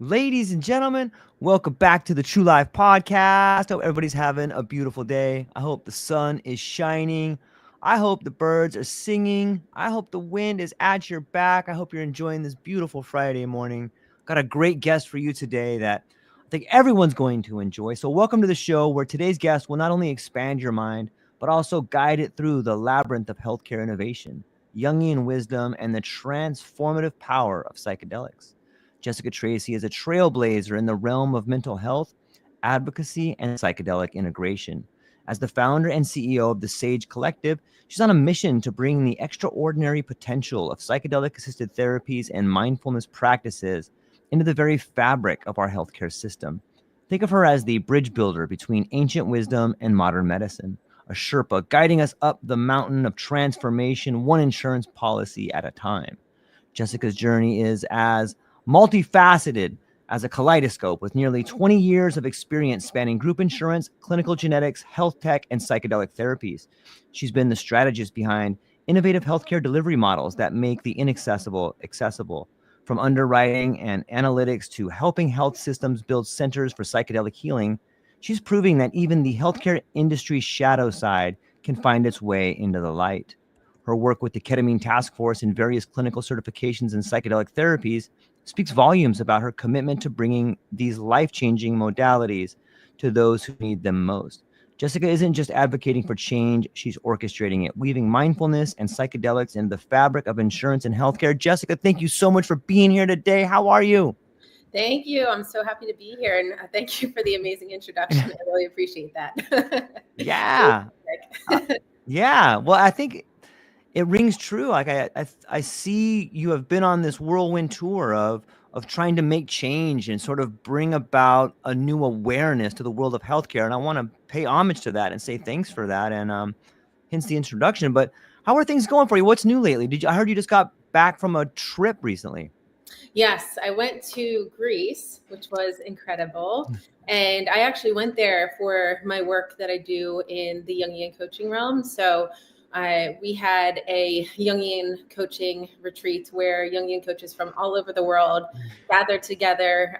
Ladies and gentlemen, welcome back to the True Life Podcast. Hope everybody's having a beautiful day. I hope the sun is shining. I hope the birds are singing. I hope the wind is at your back. I hope you're enjoying this beautiful Friday morning. Got a great guest for you today that I think everyone's going to enjoy. So, welcome to the show where today's guest will not only expand your mind, but also guide it through the labyrinth of healthcare innovation, Jungian wisdom, and the transformative power of psychedelics. Jessica Tracy is a trailblazer in the realm of mental health, advocacy, and psychedelic integration. As the founder and CEO of the Sage Collective, she's on a mission to bring the extraordinary potential of psychedelic-assisted therapies and mindfulness practices into the very fabric of our healthcare system. Think of her as the bridge builder between ancient wisdom and modern medicine, a Sherpa guiding us up the mountain of transformation, one insurance policy at a time. Jessica's journey is as multifaceted as a kaleidoscope with nearly 20 years of experience spanning group insurance, clinical genetics, health tech, and psychedelic therapies. She's been the strategist behind innovative healthcare delivery models that make the inaccessible accessible. From underwriting and analytics to helping health systems build centers for psychedelic healing, she's proving that even the healthcare industry's shadow side can find its way into the light. Her work with the Ketamine Task Force and various clinical certifications in psychedelic therapies speaks volumes about her commitment to bringing these life-changing modalities to those who need them most. Jessica isn't just advocating for change, she's orchestrating it, weaving mindfulness and psychedelics into the fabric of insurance and healthcare. Jessica, thank you so much for being here today. How are you? Thank you. I'm so happy to be here, and thank you for the amazing introduction. I really appreciate that. Yeah. Yeah. Well, I think it rings true. Like I see you have been on this whirlwind tour of trying to make change and sort of bring about a new awareness to the world of healthcare. And I want to pay homage to that and say thanks for that. And hence the introduction. But how are things going for you? What's new lately? I heard you just got back from a trip recently. Yes, I went to Greece, which was incredible. And I actually went there for my work that I do in the Jungian coaching realm. So we had a Jungian coaching retreat where Jungian coaches from all over the world gathered together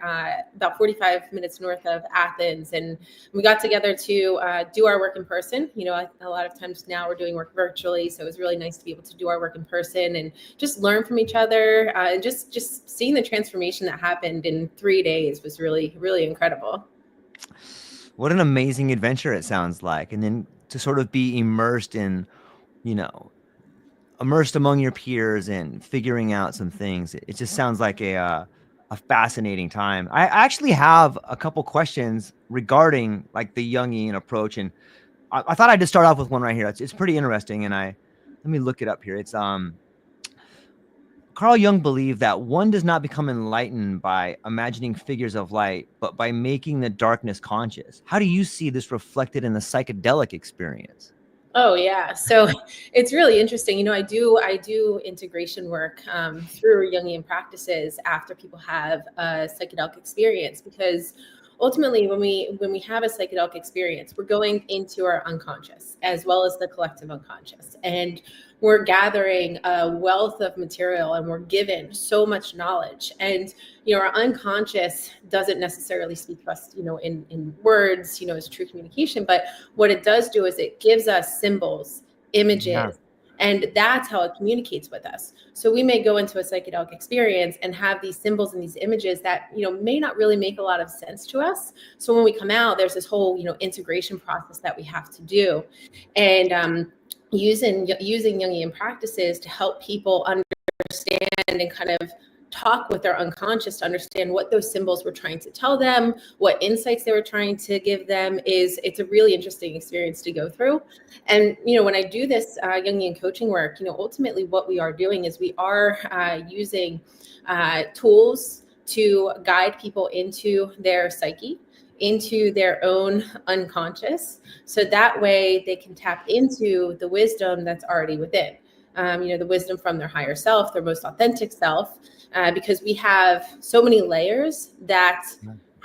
about 45 minutes north of Athens. And we got together to do our work in person. You know, a lot of times now we're doing work virtually. So it was really nice to be able to do our work in person and just learn from each other. And just seeing the transformation that happened in 3 days was really, really incredible. What an amazing adventure it sounds like. And then to sort of be you know, immersed among your peers and figuring out some things. It just sounds like a fascinating time. I actually have a couple questions regarding like the Jungian approach, and I thought I'd just start off with one right here. It's pretty interesting, and let me look it up here. It's Carl Jung believed that one does not become enlightened by imagining figures of light, but by making the darkness conscious. How do you see this reflected in the psychedelic experience? Oh yeah, so it's really interesting. You know, I do integration work through Jungian practices after people have a psychedelic experience, because ultimately when we have a psychedelic experience, we're going into our unconscious as well as the collective unconscious, and we're gathering a wealth of material, and we're given so much knowledge. And you know, our unconscious doesn't necessarily speak to us, you know, in words, you know, as true communication, but what it does do is it gives us symbols, Yeah. images, and that's how it communicates with us. So we may go into a psychedelic experience and have these symbols and these images that, you know, may not really make a lot of sense to us. So when we come out, there's this whole, you know, integration process that we have to do. And using Jungian practices to help people understand and kind of talk with their unconscious to understand what those symbols were trying to tell them, what insights they were trying to give them, it's a really interesting experience to go through. And you know, when I do this Jungian coaching work, you know, ultimately what we are doing is we are using tools to guide people into their psyche, into their own unconscious, so that way they can tap into the wisdom that's already within. You know, the wisdom from their higher self, their most authentic self, because we have so many layers that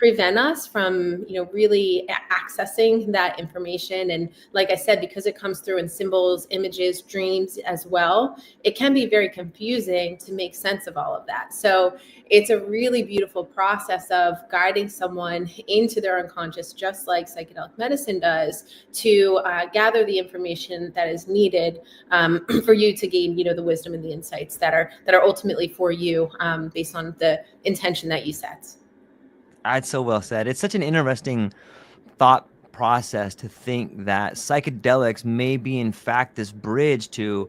prevent us from, really accessing that information. And like I said, because it comes through in symbols, images, dreams as well, it can be very confusing to make sense of all of that. So it's a really beautiful process of guiding someone into their unconscious, just like psychedelic medicine does, to gather the information that is needed for you to gain, the wisdom and the insights that are ultimately for you, based on the intention that you set. That's so well said. It's such an interesting thought process to think that psychedelics may be in fact this bridge to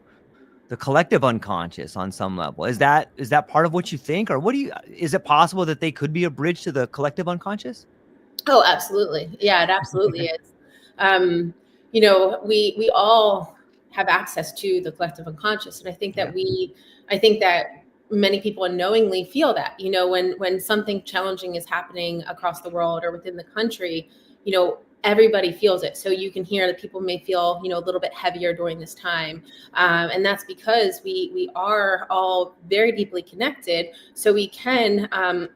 the collective unconscious on some level. Is that part of what you think, or is it possible that they could be a bridge to the collective unconscious? Oh, absolutely. Yeah, it absolutely is. We all have access to the collective unconscious, and I think that many people unknowingly feel that, when something challenging is happening across the world or within the country, everybody feels it. So you can hear that people may feel, a little bit heavier during this time. And that's because we are all very deeply connected. So we can,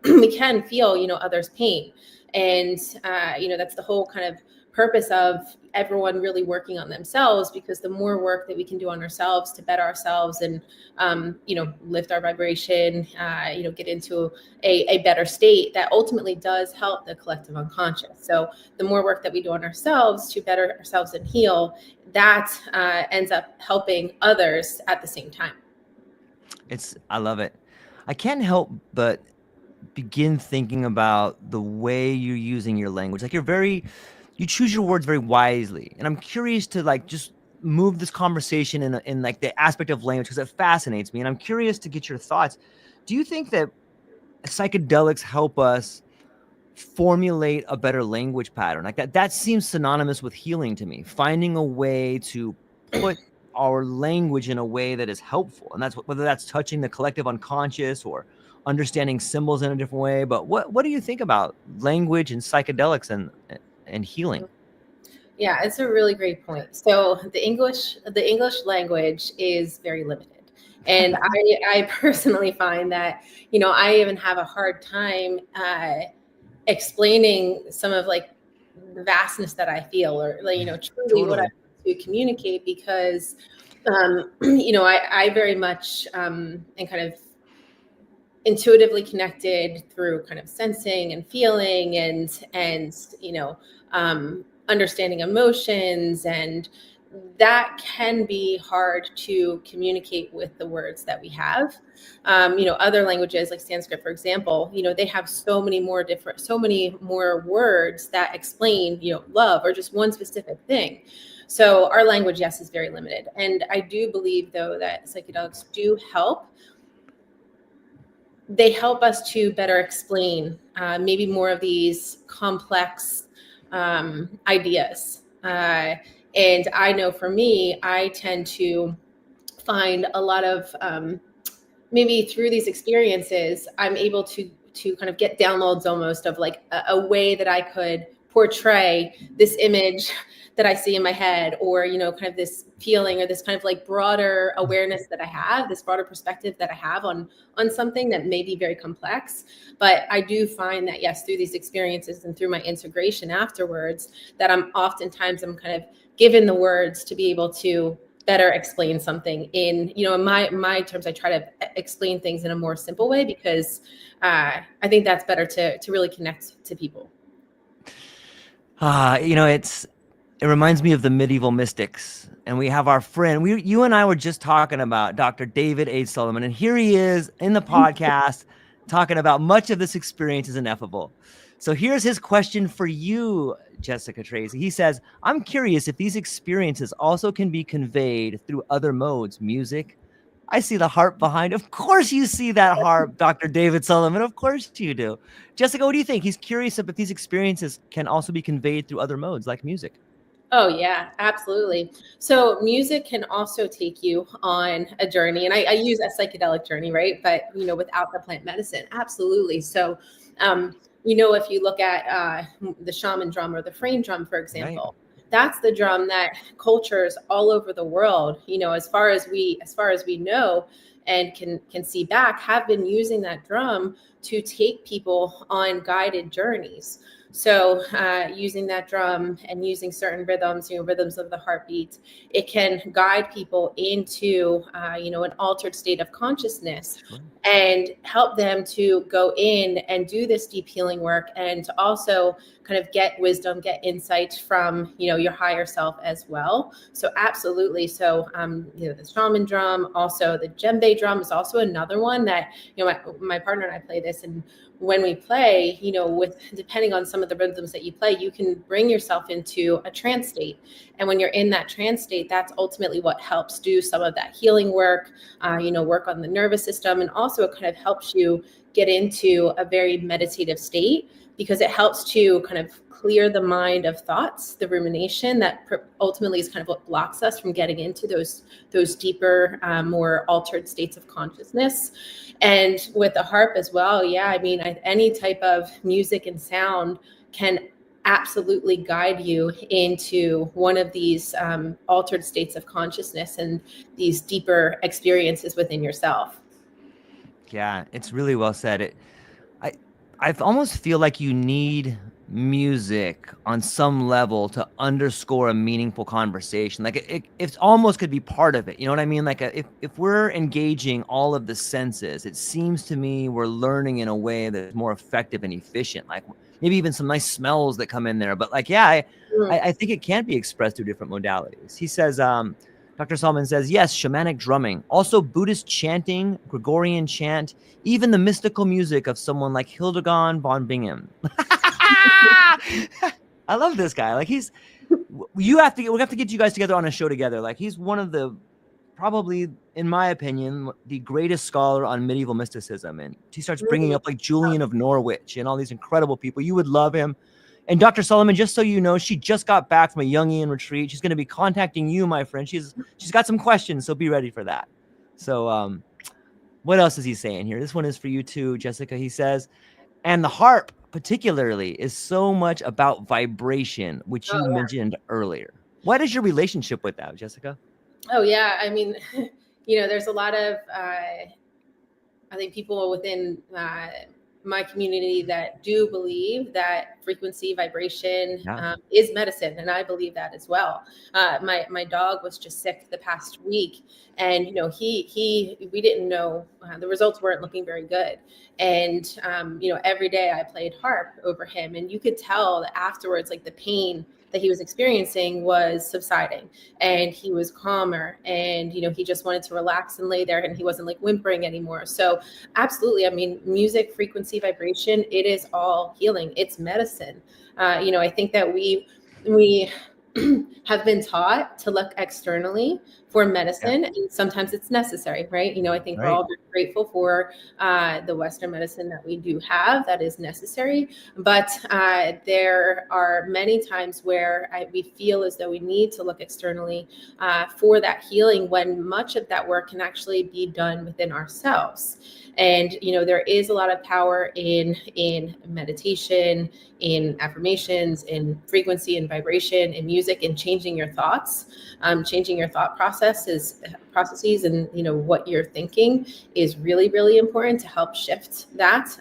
we can feel, others' pain. And, that's the whole kind of purpose of everyone really working on themselves, because the more work that we can do on ourselves to better ourselves and, lift our vibration, get into a better state, that ultimately does help the collective unconscious. So the more work that we do on ourselves to better ourselves and heal, that ends up helping others at the same time. I love it. I can't help but begin thinking about the way you're using your language. Like you choose your words very wisely. And I'm curious to just move this conversation in like the aspect of language, because it fascinates me. And I'm curious to get your thoughts. Do you think that psychedelics help us formulate a better language pattern? Like that seems synonymous with healing to me, finding a way to put our language in a way that is helpful. And that's whether that's touching the collective unconscious or understanding symbols in a different way. But what do you think about language and psychedelics and healing? Yeah, it's a really great point. So the English language is very limited. And I personally find that, I even have a hard time explaining some of the vastness that I feel, or truly Totally. what I want to communicate, because I very much am kind of intuitively connected through kind of sensing and feeling and understanding emotions, and that can be hard to communicate with the words that we have. Other languages like Sanskrit, for example, they have so many more words that explain, love or just one specific thing. So our language, yes, is very limited. And I do believe, though, that psychedelics do help. They help us to better explain maybe more of these complex ideas. And I know for me, I tend to find a lot of maybe through these experiences, I'm able to kind of get downloads almost of a way that I could portray this image that I see in my head, or, kind of this feeling, or this kind of broader awareness that I have, this broader perspective that I have on something that may be very complex. But I do find that, yes, through these experiences and through my integration afterwards, that I'm kind of given the words to be able to better explain something in my terms. I try to explain things in a more simple way, because I think that's better to really connect to people. It reminds me of the medieval mystics, and we have our friend. You and I were just talking about Dr. David H. Solomon, and here he is in the podcast talking about much of this experience is ineffable. So here's his question for you, Jessica Tracy. He says, I'm curious if these experiences also can be conveyed through other modes, music. I see the harp behind. Of course you see that harp, Dr. David Solomon. Of course you do. Jessica, what do you think? He's curious if these experiences can also be conveyed through other modes like music. Oh, yeah, absolutely. So music can also take you on a journey. And I use a psychedelic journey, right? But, without the plant medicine. Absolutely. So, if you look at the shaman drum or the frame drum, for example, that's the drum that cultures all over the world, as far as we know and can see back, have been using that drum to take people on guided journeys. So using that drum and using certain rhythms, rhythms of the heartbeat, it can guide people into, an altered state of consciousness. Sure. And help them to go in and do this deep healing work, and to also kind of get wisdom, get insight from, your higher self as well. So absolutely. So, the shaman drum, also the djembe drum is also another one that, my partner and I play this. And when we play, with depending on some of the rhythms that you play, you can bring yourself into a trance state. And when you're in that trance state, that's ultimately what helps do some of that healing work, work on the nervous system. And also it kind of helps you get into a very meditative state, because it helps to kind of clear the mind of thoughts, the rumination that ultimately is kind of what blocks us from getting into those deeper, more altered states of consciousnness. And with the harp as well, any type of music and sound can absolutely guide you into one of these altered states of consciousness and these deeper experiences within yourself. Yeah, it's really well said. I almost feel like you need music on some level to underscore a meaningful conversation. Like it almost could be part of it. You know what I mean? Like if we're engaging all of the senses, it seems to me we're learning in a way that's more effective and efficient. Like maybe even some nice smells that come in there. But like, yeah, I think it can be expressed through different modalities. He says, Dr. Solomon says, yes, shamanic drumming, also Buddhist chanting, Gregorian chant, even the mystical music of someone like Hildegard von Bingen. I love this guy. Like we have to get you guys together on a show together. Like he's one of the, probably in my opinion, the greatest scholar on medieval mysticism. And he starts bringing up like Julian of Norwich and all these incredible people. You would love him. And Dr. Solomon, just so you know, she just got back from a Jungian retreat. She's going to be contacting you, my friend. She's got some questions, so be ready for that. So what else is he saying here? This one is for you too, Jessica. He says, and the harp particularly is so much about vibration, which you mentioned earlier. What is your relationship with that, Jessica? Oh, yeah. I mean, there's a lot of, I think, people within my community that do believe that frequency vibration is medicine, and I believe that as well. My dog was just sick the past week, and we didn't know, the results weren't looking very good, and every day I played harp over him, and you could tell that afterwards, like, the pain that he was experiencing was subsiding, and he was calmer, and he just wanted to relax and lay there, and he wasn't like whimpering anymore. So absolutely, I mean, music, frequency, vibration, it is all healing. It's medicine. I think that we have been taught to look externally for medicine, and sometimes it's necessary, right? I think we're all very grateful for the Western medicine that we do have that is necessary, but there are many times where we feel as though we need to look externally for that healing, when much of that work can actually be done within ourselves. And there is a lot of power in meditation, in affirmations, in frequency and vibration, in music, and changing your thoughts, changing your thought processes, and what you're thinking is really, really important to help shift that.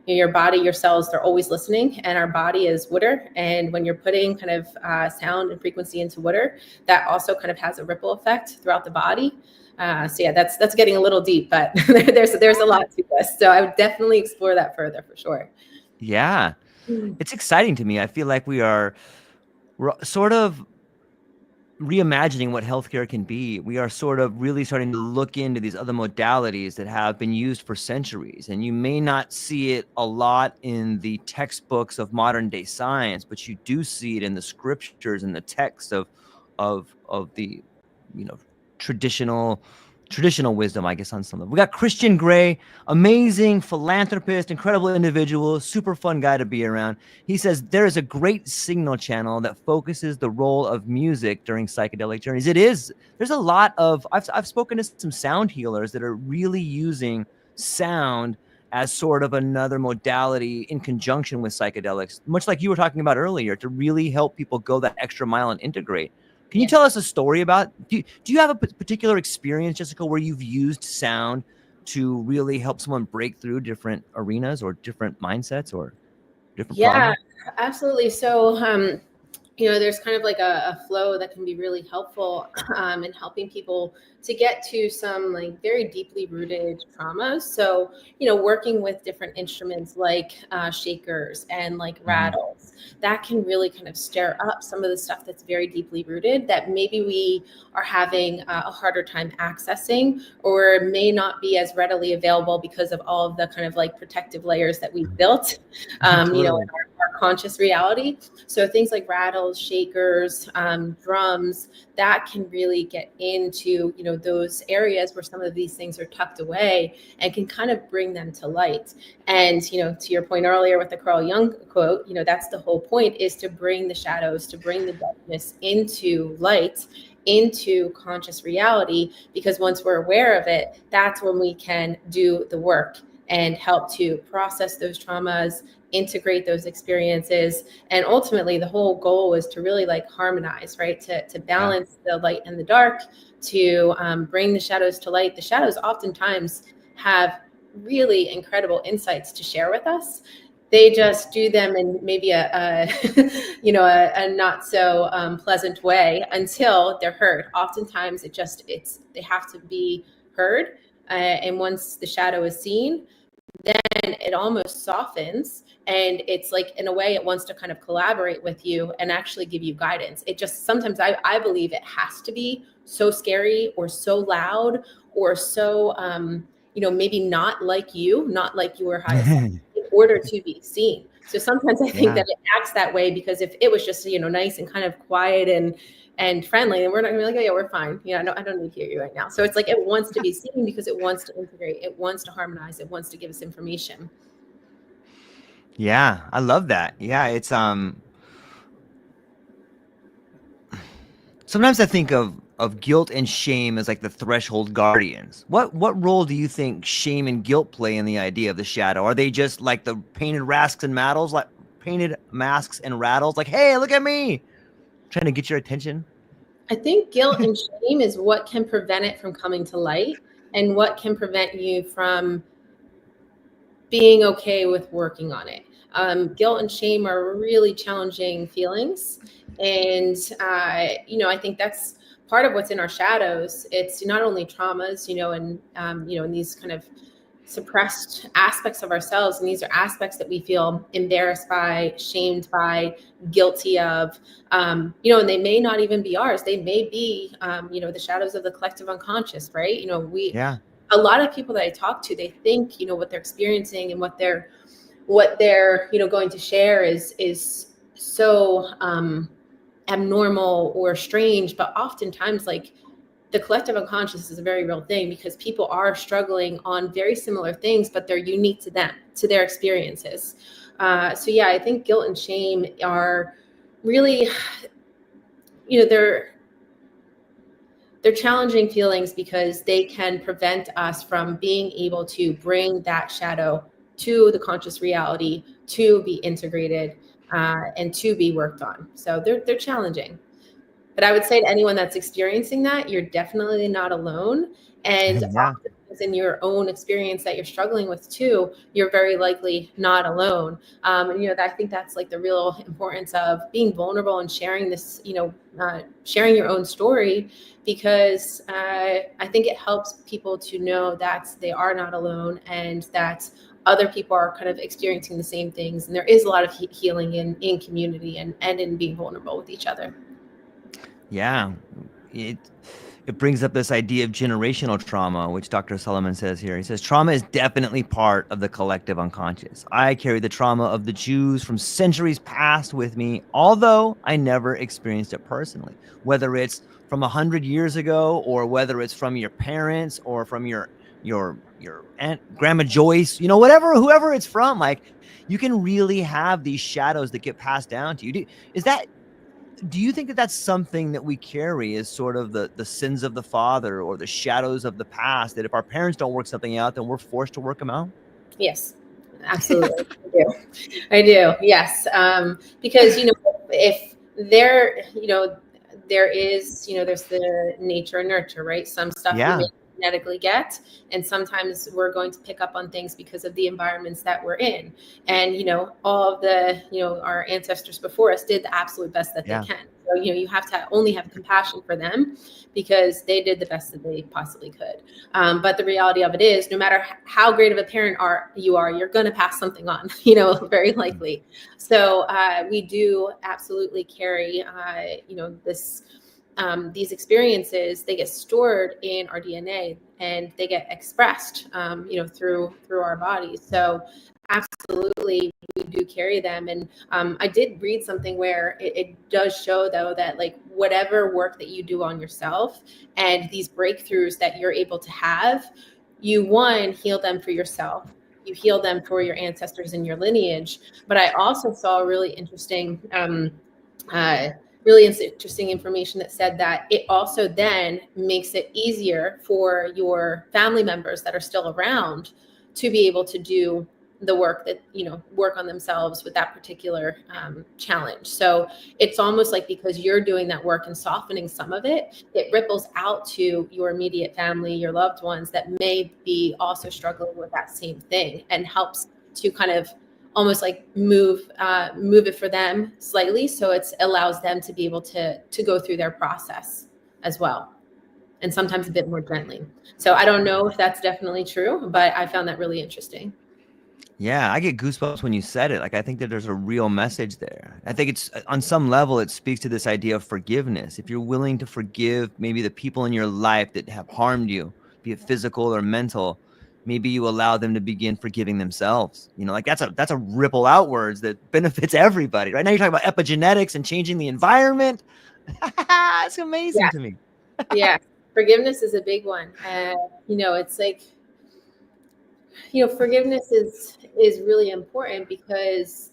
Your body, your cells, they're always listening, and our body is water. And when you're putting kind of sound and frequency into water, that also kind of has a ripple effect throughout the body. So yeah, that's getting a little deep, but there's a lot to this. So I would definitely explore that further for sure. Yeah, it's exciting to me. I feel like we're sort of reimagining what healthcare can be. We are sort of really starting to look into these other modalities that have been used for centuries. And you may not see it a lot in the textbooks of modern day science, but you do see it in the scriptures and the texts of the, traditional wisdom, I guess, on some level. We got Christian Grey, amazing philanthropist, incredible individual, super fun guy to be around. He says there is a great signal channel that focuses the role of music during psychedelic journeys. It is. There's a lot of, I've spoken to some sound healers that are really using sound as sort of another modality in conjunction with psychedelics, much like you were talking about earlier, to really help people go that extra mile and integrate. Can you tell us a story about, do you have a particular experience, Jessica, where you've used sound to really help someone break through different arenas or different mindsets or different Yeah, problems? absolutely. So, there's kind of like a flow that can be really helpful in helping people to get to some like very deeply rooted traumas. So, working with different instruments like shakers and like Mhm. rattles, that can really kind of stir up some of the stuff that's very deeply rooted that maybe we are having a harder time accessing or may not be as readily available because of all of the kind of like protective layers that we've built, in Totally. our conscious reality. So things like rattles, shakers, drums, that can really get into, those areas where some of these things are tucked away and can kind of bring them to light. And, to your point earlier with the Carl Jung quote, that's the whole point, is to bring the shadows, to bring the darkness into light, into conscious reality, because once we're aware of it, that's when we can do the work and help to process those traumas, integrate those experiences. And ultimately the whole goal is to really like harmonize, right, to Yeah. balance the light and the dark, to bring the shadows to light. The shadows oftentimes have really incredible insights to share with us. They just do them in maybe a a not so pleasant way until they're heard. Oftentimes they have to be heard, and once the shadow is seen, then it almost softens, and it's like, in a way, it wants to kind of collaborate with you and actually give you guidance. It just sometimes, I believe it has to be so scary or so loud or so maybe not like your highest self, in order to be seen. So sometimes I think Yeah. that it acts that way, because if it was just nice and kind of quiet and friendly, and we're not gonna be like, oh yeah, we're fine. I don't need to hear you right now. So it's like it wants to be seen because it wants to integrate, it wants to harmonize, it wants to give us information. Yeah, I love that. Yeah, it's sometimes I think of guilt and shame as like the threshold guardians. What role do you think shame and guilt play in the idea of the shadow? Are they just like the painted masks and rattles, like, hey, look at me, trying to get your attention? I think guilt and shame is what can prevent it from coming to light, and what can prevent you from being okay with working on it. Guilt and shame are really challenging feelings. And, I think that's part of what's in our shadows. It's not only traumas, and these kind of suppressed aspects of ourselves. And these are aspects that we feel embarrassed by, shamed by, guilty of, and they may not even be ours. They may be, the shadows of the collective unconscious, right? Yeah. A lot of people that I talk to, they think, what they're experiencing and what they're going to share is so abnormal or strange. But oftentimes, like, the collective unconscious is a very real thing, because people are struggling on very similar things, but they're unique to them, to their experiences. So yeah, I think guilt and shame are really, they're challenging feelings, because they can prevent us from being able to bring that shadow to the conscious reality, to be integrated, and to be worked on. So they're challenging. But I would say to anyone that's experiencing that, you're definitely not alone. And Yeah. often it's in your own experience that you're struggling with too, you're very likely not alone. And I think that's like the real importance of being vulnerable and sharing this, sharing your own story, because I think it helps people to know that they are not alone, and that other people are kind of experiencing the same things. And there is a lot of healing in community, and in being vulnerable with each other. Yeah. It it brings up this idea of generational trauma, which Dr. Solomon says here. He says, trauma is definitely part of the collective unconscious. I carry the trauma of the Jews from centuries past with me, although I never experienced it personally. Whether it's from 100 years ago, or whether it's from your parents, or from your aunt, Grandma Joyce, whoever it's from, like, you can really have these shadows that get passed down to you. Is that Do you think that that's something that we carry as sort of the sins of the father, or the shadows of the past, that if our parents don't work something out, then we're forced to work them out? Yes, absolutely. I do. Yes. Because, if there, there is, there's the nature and nurture, right? Some stuff we may Yeah. genetically get, and sometimes we're going to pick up on things because of the environments that we're in. And all of the our ancestors before us did the absolute best that they can. So you have to only have compassion for them because they did the best that they possibly could. But the reality of it is, no matter how great of a parent you are, you're going to pass something on, very likely. So we do absolutely carry this these experiences. They get stored in our DNA and they get expressed through our bodies. So absolutely we do carry them. And I did read something where it does show, though, that like whatever work that you do on yourself and these breakthroughs that you're able to have, you heal them for yourself, you heal them for your ancestors and your lineage. But I also saw really interesting information that said that it also then makes it easier for your family members that are still around to be able to do the work that, work on themselves with that particular challenge. So it's almost like because you're doing that work and softening some of it, it ripples out to your immediate family, your loved ones that may be also struggling with that same thing, and helps to kind of almost like move it for them slightly. So it allows them to be able to go through their process as well. And sometimes a bit more gently. So I don't know if that's definitely true, but I found that really interesting. Yeah, I get goosebumps when you said it. Like, I think that there's a real message there. I think it's on some level, it speaks to this idea of forgiveness. If you're willing to forgive maybe the people in your life that have harmed you, be it physical or mental, maybe you allow them to begin forgiving themselves. Like that's a ripple outwards that benefits everybody. Right now you're talking about epigenetics and changing the environment. It's amazing to me. Yeah. Forgiveness is a big one. It's like, forgiveness is really important because,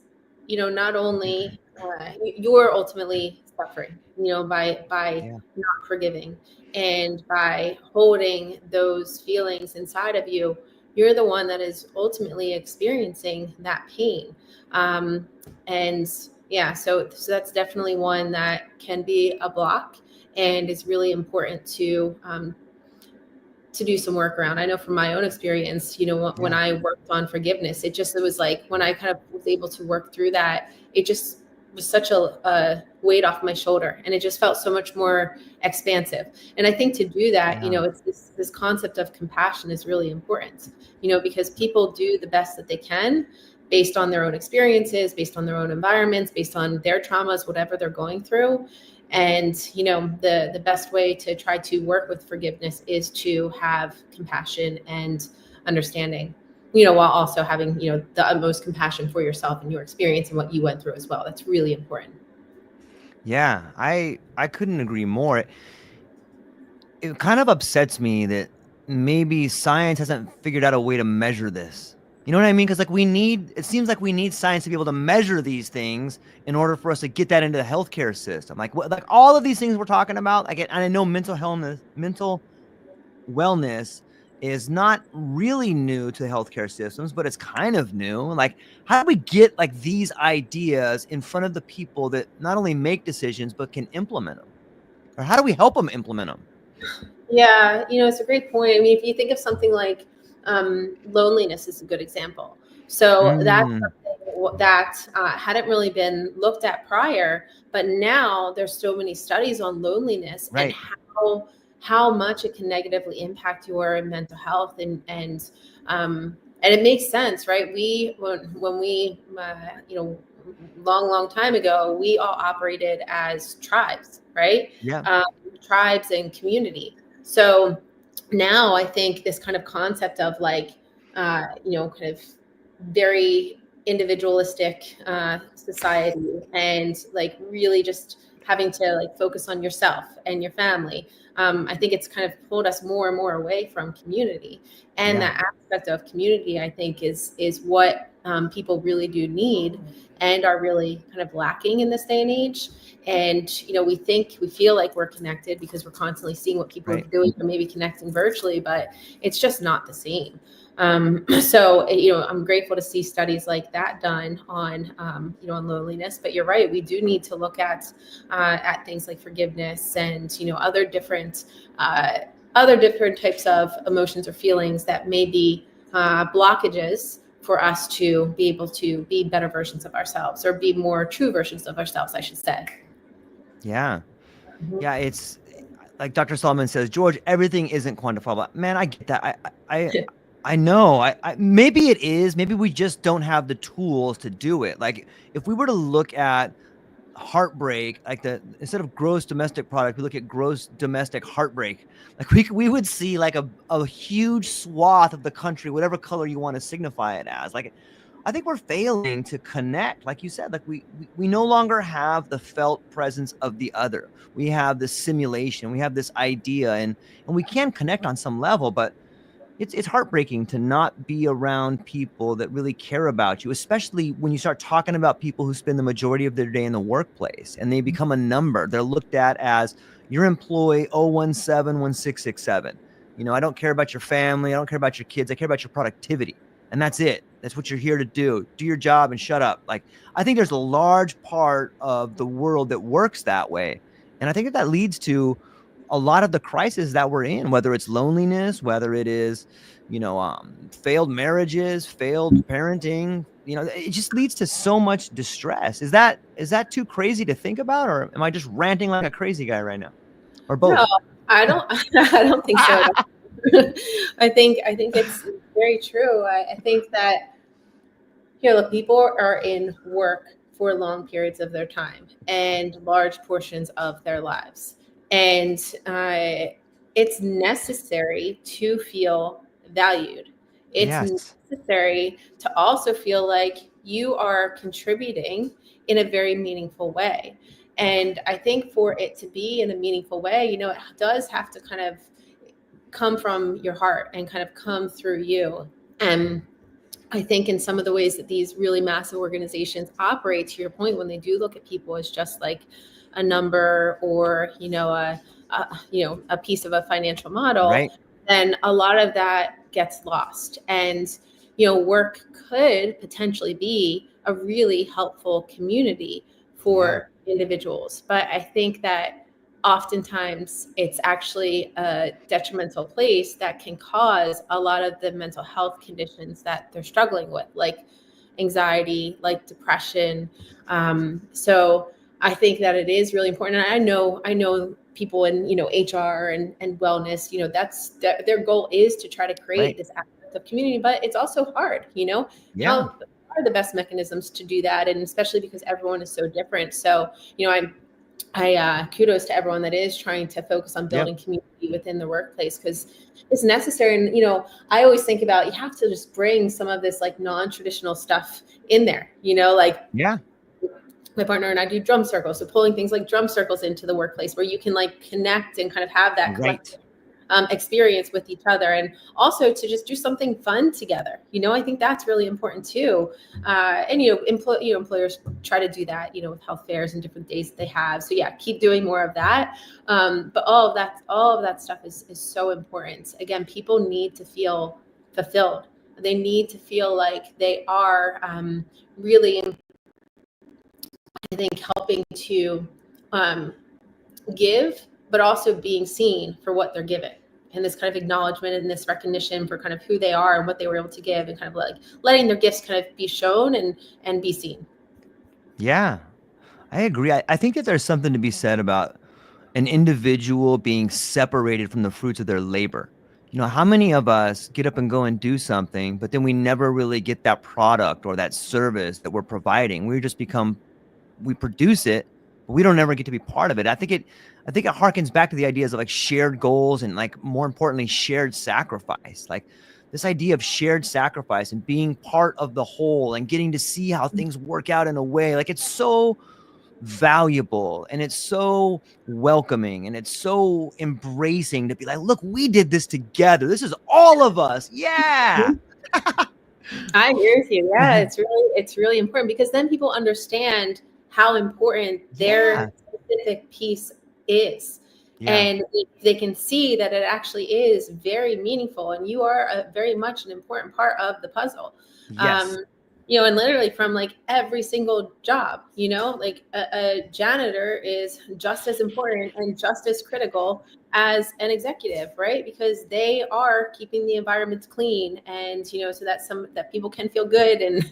not only you're ultimately suffering, by not forgiving and by holding those feelings inside of you, you're the one that is ultimately experiencing that pain. And yeah, so that's definitely one that can be a block, and it's really important to do some work around. I know from my own experience, when I worked on forgiveness, it was like when I kind of was able to work through that, it just was such a weight off my shoulder, and it just felt so much more expansive. And I think to do that, it's this concept of compassion is really important, because people do the best that they can based on their own experiences, based on their own environments, based on their traumas, whatever they're going through. And, the best way to try to work with forgiveness is to have compassion and understanding, while also having, the utmost compassion for yourself and your experience and what you went through as well. That's really important. Yeah, I couldn't agree more. It kind of upsets me that maybe science hasn't figured out a way to measure this. You know what I mean? Because it seems like we need science to be able to measure these things in order for us to get that into the healthcare system. Like all of these things we're talking about. And I know mental wellness is not really new to healthcare systems, but it's kind of new. Like, how do we get like these ideas in front of the people that not only make decisions but can implement them? Or how do we help them implement them? Yeah, it's a great point. I mean, if you think of something like loneliness is a good example. So that's something that hadn't really been looked at prior, but now there's so many studies on loneliness and how much it can negatively impact your mental health, and it makes sense, right? When we long time ago, we all operated as tribes, right? Tribes and community. So now I think this kind of concept of like, kind of very individualistic society, and like really just having to like focus on yourself and your family. I think it's kind of pulled us more and more away from community, and that aspect of community, I think, is what people really do need and are really kind of lacking in this day and age. And we feel like we're connected because we're constantly seeing what people are doing, or maybe connecting virtually, but it's just not the same. So I'm grateful to see studies like that done on on loneliness. But you're right, we do need to look at things like forgiveness and other different other different types of emotions or feelings that may be blockages for us to be able to be better versions of ourselves, or be more true versions of ourselves, I should say. Yeah. Mhm. Yeah. It's like Dr. Solomon says, George, everything isn't quantifiable. Man, I get that. I know. Maybe it is. Maybe we just don't have the tools to do it. Like if we were to look at heartbreak, like instead of gross domestic product, we look at gross domestic heartbreak. Like we would see like a huge swath of the country, whatever color you want to signify it as. Like I think we're failing to connect, like you said. Like we no longer have the felt presence of the other. We have this simulation, we have this idea, and we can connect on some level, but it's heartbreaking to not be around people that really care about you, especially when you start talking about people who spend the majority of their day in the workplace and they become a number. They're looked at as your employee 0171667. I don't care about your family, I don't care about your kids, I care about your productivity. And that's it. That's what you're here to do. Do your job and shut up. Like I think there's a large part of the world that works that way. And I think that leads to a lot of the crisis that we're in, whether it's loneliness, whether it is, failed marriages, failed parenting, it just leads to so much distress. Is that too crazy to think about, or am I just ranting like a crazy guy right now, or No, both? I don't. I don't think so at all. I think it's very true. I think that look, people are in work for long periods of their time and large portions of their lives, and it's necessary to feel valued. It's Yes. necessary to also feel like you are contributing in a very meaningful way. And I think for it to be in a meaningful way, it does have to kind of come from your heart and kind of come through you. And I think in some of the ways that these really massive organizations operate, to your point, when they do look at people as just like a number, or a piece of a financial model, Right. then a lot of that gets lost. And work could potentially be a really helpful community Yeah. for individuals, but I think that oftentimes it's actually a detrimental place that can cause a lot of the mental health conditions that they're struggling with, like anxiety, like depression. So I think that it is really important. And I know people in HR and wellness. That's their goal is to try to create Right. this aspect of community, but it's also hard. Yeah. Now are the best mechanisms to do that, and especially because everyone is so different. So I kudos to everyone that is trying to focus on Yep. building community within the workplace, because it's necessary. And I always think about, you have to just bring some of this like non-traditional stuff in there. Like Yeah. my partner and I do drum circles, so pulling things like drum circles into the workplace, where you can like connect and kind of have that Right. collective experience with each other, and also to just do something fun together. I think that's really important too. And employers try to do that, with health fairs and different days that they have. So yeah, keep doing more of that. But all of that stuff is so important. Again, people need to feel fulfilled. They need to feel like they are really, I think, helping to give, but also being seen for what they're giving. And this kind of acknowledgement and this recognition for kind of who they are and what they were able to give, and kind of like letting their gifts kind of be shown and be seen. Yeah. I agree. I think that there's something to be said about an individual being separated from the fruits of their labor. How many of us get up and go and do something, but then we never really get that product or that service that we're providing? We produce it, but we don't ever get to be part of it. I think it harkens back to the ideas of like shared goals and, like, more importantly, shared sacrifice. Like this idea of shared sacrifice and being part of the whole and getting to see how things work out in a way, like it's so valuable and it's so welcoming and it's so embracing to be like, look, we did this together. This is all of us. Yeah. I agree with you. Yeah, it's really important, because then people understand how important their Yeah. specific piece is. Yeah. And they can see that it actually is very meaningful, and you are very much an important part of the puzzle. Yes. Um, And literally from like every single job, like a janitor is just as important and just as critical as an executive, right? Because they are keeping the environments clean, and so that people can feel good and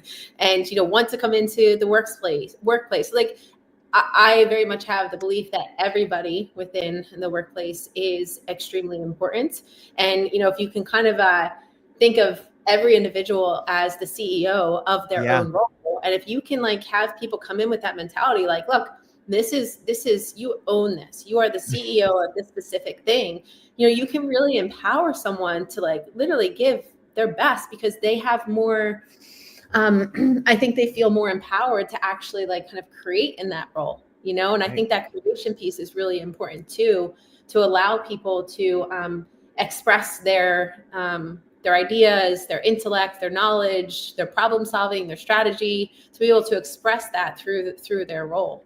want to come into the workplace. Like I very much have the belief that everybody within the workplace is extremely important. And, if you can kind of think of every individual as the CEO of their own role, and if you can like have people come in with that mentality, like, look, this is you own this, you are the CEO of this specific thing, you can really empower someone to like literally give their best, because they have more I think they feel more empowered to actually like kind of create in that role, and I think that creation piece is really important too, to allow people to express their ideas, their intellect, their knowledge, their problem solving, their strategy, to be able to express that through their role.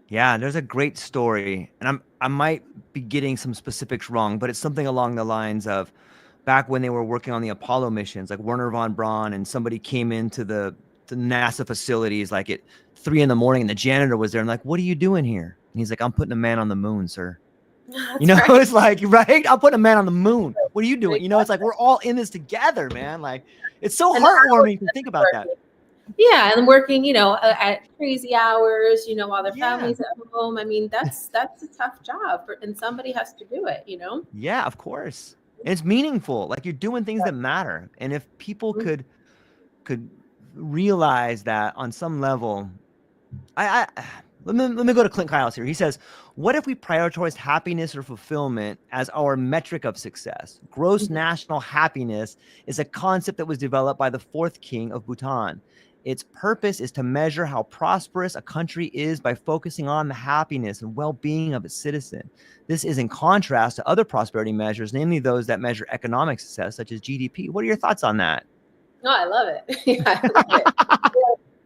Yeah, there's a great story, and I might be getting some specifics wrong, but it's something along the lines of back when they were working on the Apollo missions, like Werner von Braun, and somebody came into the NASA facilities like at 3 a.m, and the janitor was there and like, what are you doing here? And he's like, I'm putting a man on the moon, sir. Right. It's like, right? I'm putting a man on the moon. What are you doing? It's like, we're all in this together, man. Like, it's so heartwarming to think about that. Yeah, and working, at crazy hours, while their family's at home. I mean, that's a tough job, and somebody has to do it, Yeah, of course. And it's meaningful. Like, you're doing things that matter. And if people could realize that on some level, let me go to Clint Kyles here. He says, what if we prioritized happiness or fulfillment as our metric of success? Gross national happiness is a concept that was developed by the fourth king of Bhutan. Its purpose is to measure how prosperous a country is by focusing on the happiness and well-being of its citizen. This is in contrast to other prosperity measures, namely those that measure economic success, such as GDP. What are your thoughts on that? No, I love it. Yeah, I love it.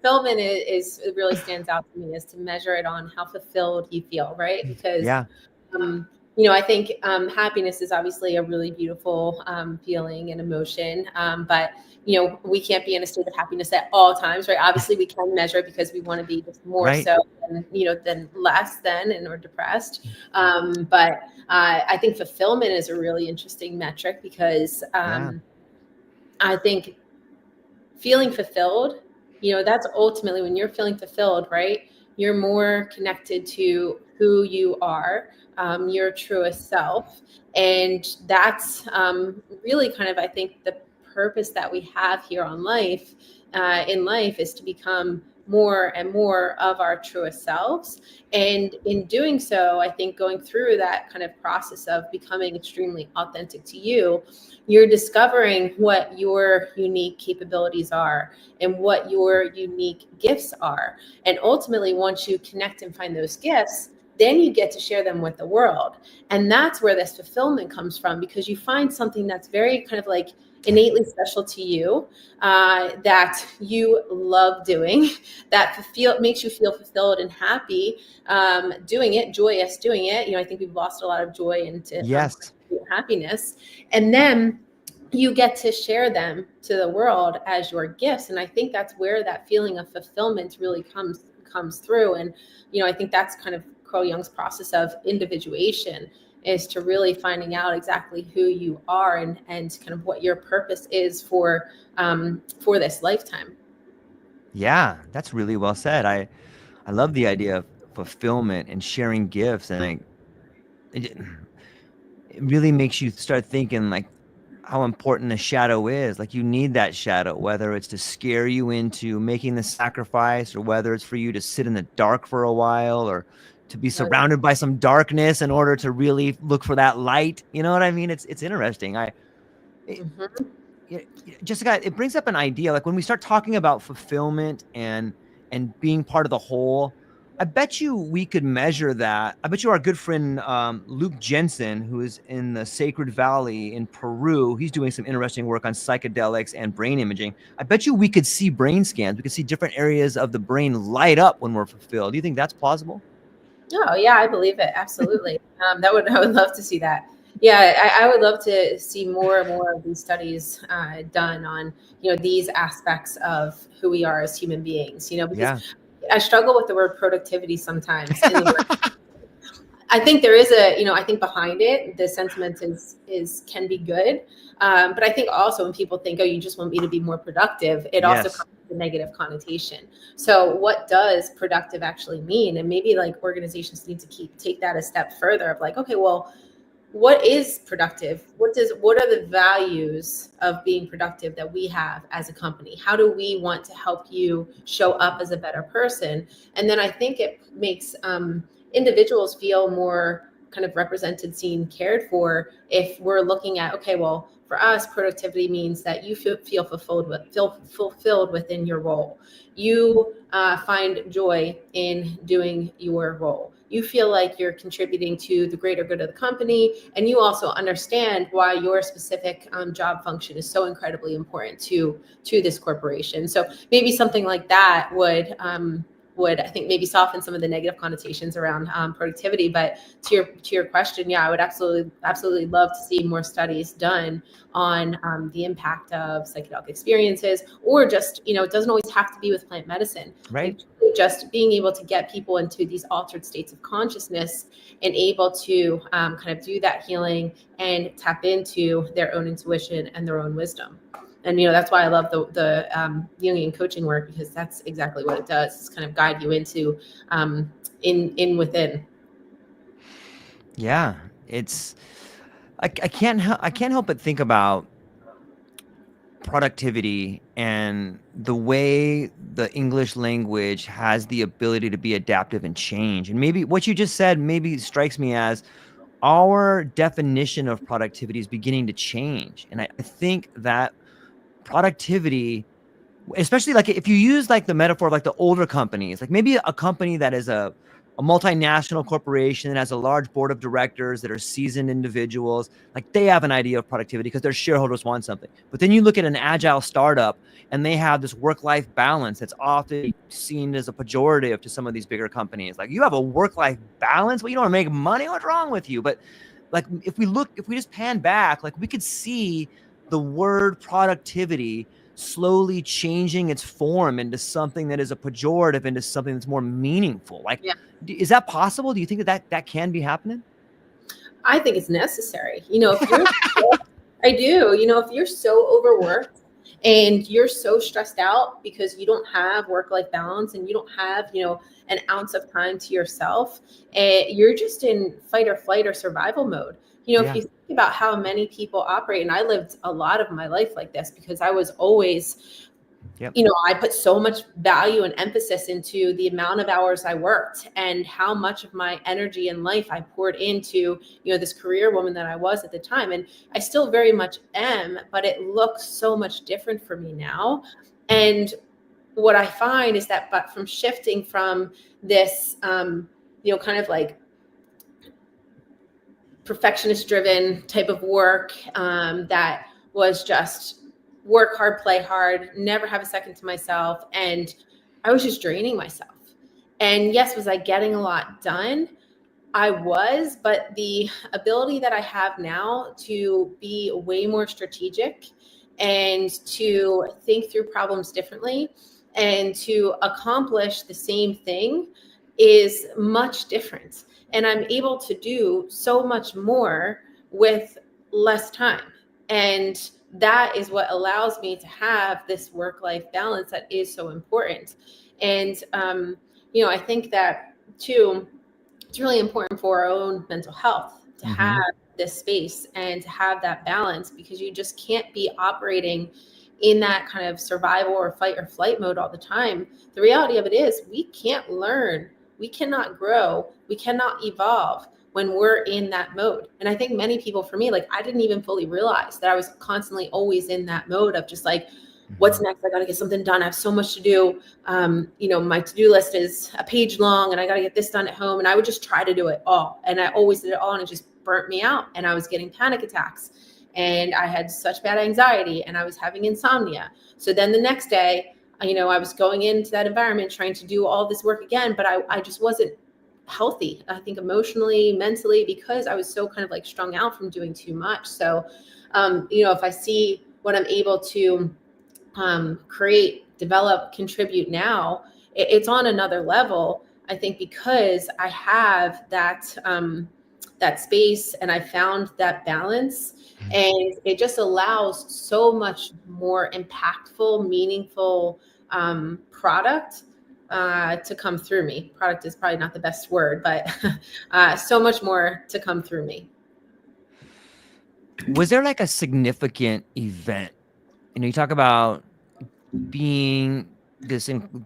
Fulfillment is it really stands out to me, is to measure it on how fulfilled you feel, right? Because I think happiness is obviously a really beautiful feeling and emotion, but we can't be in a state of happiness at all times, right? Obviously, we can measure it because we want to be just more so than less than and or depressed. But I think fulfillment is a really interesting metric, because I think feeling fulfilled, that's ultimately when you're feeling fulfilled, right? You're more connected to who you are, your truest self. And that's really kind of, I think, the purpose that we have here on life, in life, is to become more and more of our truest selves. And in doing so, I think going through that kind of process of becoming extremely authentic to you, you're discovering what your unique capabilities are and what your unique gifts are. And ultimately, once you connect and find those gifts, then you get to share them with the world. And that's where this fulfillment comes from, because you find something that's very kind of like innately special to you, that you love doing, that makes you feel fulfilled and happy doing it, joyous doing it. I think we've lost a lot of joy into happiness. And then you get to share them to the world as your gifts. And I think that's where that feeling of fulfillment really comes through. And, I think that's kind of Carl Jung's process of individuation, is to really finding out exactly who you are and kind of what your purpose is for this lifetime. Yeah, that's really well said. I love the idea of fulfillment and sharing gifts, and it really makes you start thinking like how important a shadow is. Like, you need that shadow, whether it's to scare you into making the sacrifice, or whether it's for you to sit in the dark for a while, or to be surrounded by some darkness in order to really look for that light. You know what I mean? It's interesting. Jessica, it brings up an idea. Like, when we start talking about fulfillment and being part of the whole, I bet you we could measure that. I bet you our good friend Luke Jensen, who is in the Sacred Valley in Peru, he's doing some interesting work on psychedelics and brain imaging. I bet you we could see brain scans. We could see different areas of the brain light up when we're fulfilled. Do you think that's plausible? Oh yeah, I believe it. Absolutely. I would love to see that. Yeah, I would love to see more and more of these studies done on, these aspects of who we are as human beings, because Yeah. I struggle with the word productivity sometimes in the word. I think there is I think behind it, the sentiment can be good. But I think also when people think, oh, you just want me to be more productive, it also Yes. comes with a negative connotation. So what does productive actually mean? And maybe like organizations need to take that a step further of like, okay, well, what is productive? What are the values of being productive that we have as a company? How do we want to help you show up as a better person? And then I think it makes individuals feel more kind of represented, seen, cared for, if we're looking at, okay, well, for us, productivity means that you feel fulfilled within your role. You find joy in doing your role. You feel like you're contributing to the greater good of the company, and you also understand why your specific job function is so incredibly important to this corporation. So maybe something like that would I think maybe soften some of the negative connotations around productivity. But to your question, yeah, I would absolutely love to see more studies done on the impact of psychedelic experiences, or just, it doesn't always have to be with plant medicine. Right. Like just being able to get people into these altered states of consciousness and able to kind of do that healing and tap into their own intuition and their own wisdom. And that's why I love the Jungian coaching work, because that's exactly what it does. It's kind of guide you into in within. Yeah. It's I can't help but think about productivity and the way the English language has the ability to be adaptive and change. And maybe what you just said maybe strikes me as our definition of productivity is beginning to change. And I think that productivity, especially like if you use like the metaphor of like the older companies, like maybe a company that is a multinational corporation that has a large board of directors that are seasoned individuals, like they have an idea of productivity because their shareholders want something. But then you look at an agile startup and they have this work-life balance that's often seen as a pejorative to some of these bigger companies. Like, you have a work-life balance? Well, you don't want to make money? What's wrong with you? But like, if we just pan back, like we could see the word productivity slowly changing its form into something that is a pejorative, into something that's more meaningful. Like, Yeah. is that possible? Do you think that can be happening? I think it's necessary. If you're, I do, if you're so overworked and you're so stressed out because you don't have work-life balance and you don't have, an ounce of time to yourself, you're just in fight or flight or survival mode. If you think about how many people operate, and I lived a lot of my life like this because I was always, Yep. I put so much value and emphasis into the amount of hours I worked and how much of my energy and life I poured into, this career woman that I was at the time. And I still very much am, but it looks so much different for me now. And what I find is that, but from shifting from this, kind of like perfectionist driven type of work that was just work hard, play hard, never have a second to myself. And I was just draining myself. And yes, was I getting a lot done? I was, but the ability that I have now to be way more strategic and to think through problems differently and to accomplish the same thing is much different. And I'm able to do so much more with less time. And that is what allows me to have this work-life balance that is so important. And, I think that too, it's really important for our own mental health to have this space and to have that balance, because you just can't be operating in that kind of survival or fight or flight mode all the time. The reality of it is we can't learn, we cannot grow, we cannot evolve when we're in that mode. And I think many people, for me, like I didn't even fully realize that I was constantly always in that mode of just like, what's next? I got to get something done. I have so much to do. My to-do list is a page long and I got to get this done at home. And I would just try to do it all. And I always did it all. And it just burnt me out. And I was getting panic attacks and I had such bad anxiety and I was having insomnia. So then the next day, I was going into that environment trying to do all this work again, but I just wasn't healthy, I think emotionally, mentally, because I was so kind of like strung out from doing too much. So, if I see what I'm able to create, develop, contribute now, it's on another level. I think because I have that space and I found that balance, and it just allows so much more impactful, meaningful product to come through me. Product is probably not the best word, but so much more to come through me. Was there like a significant event? You talk about being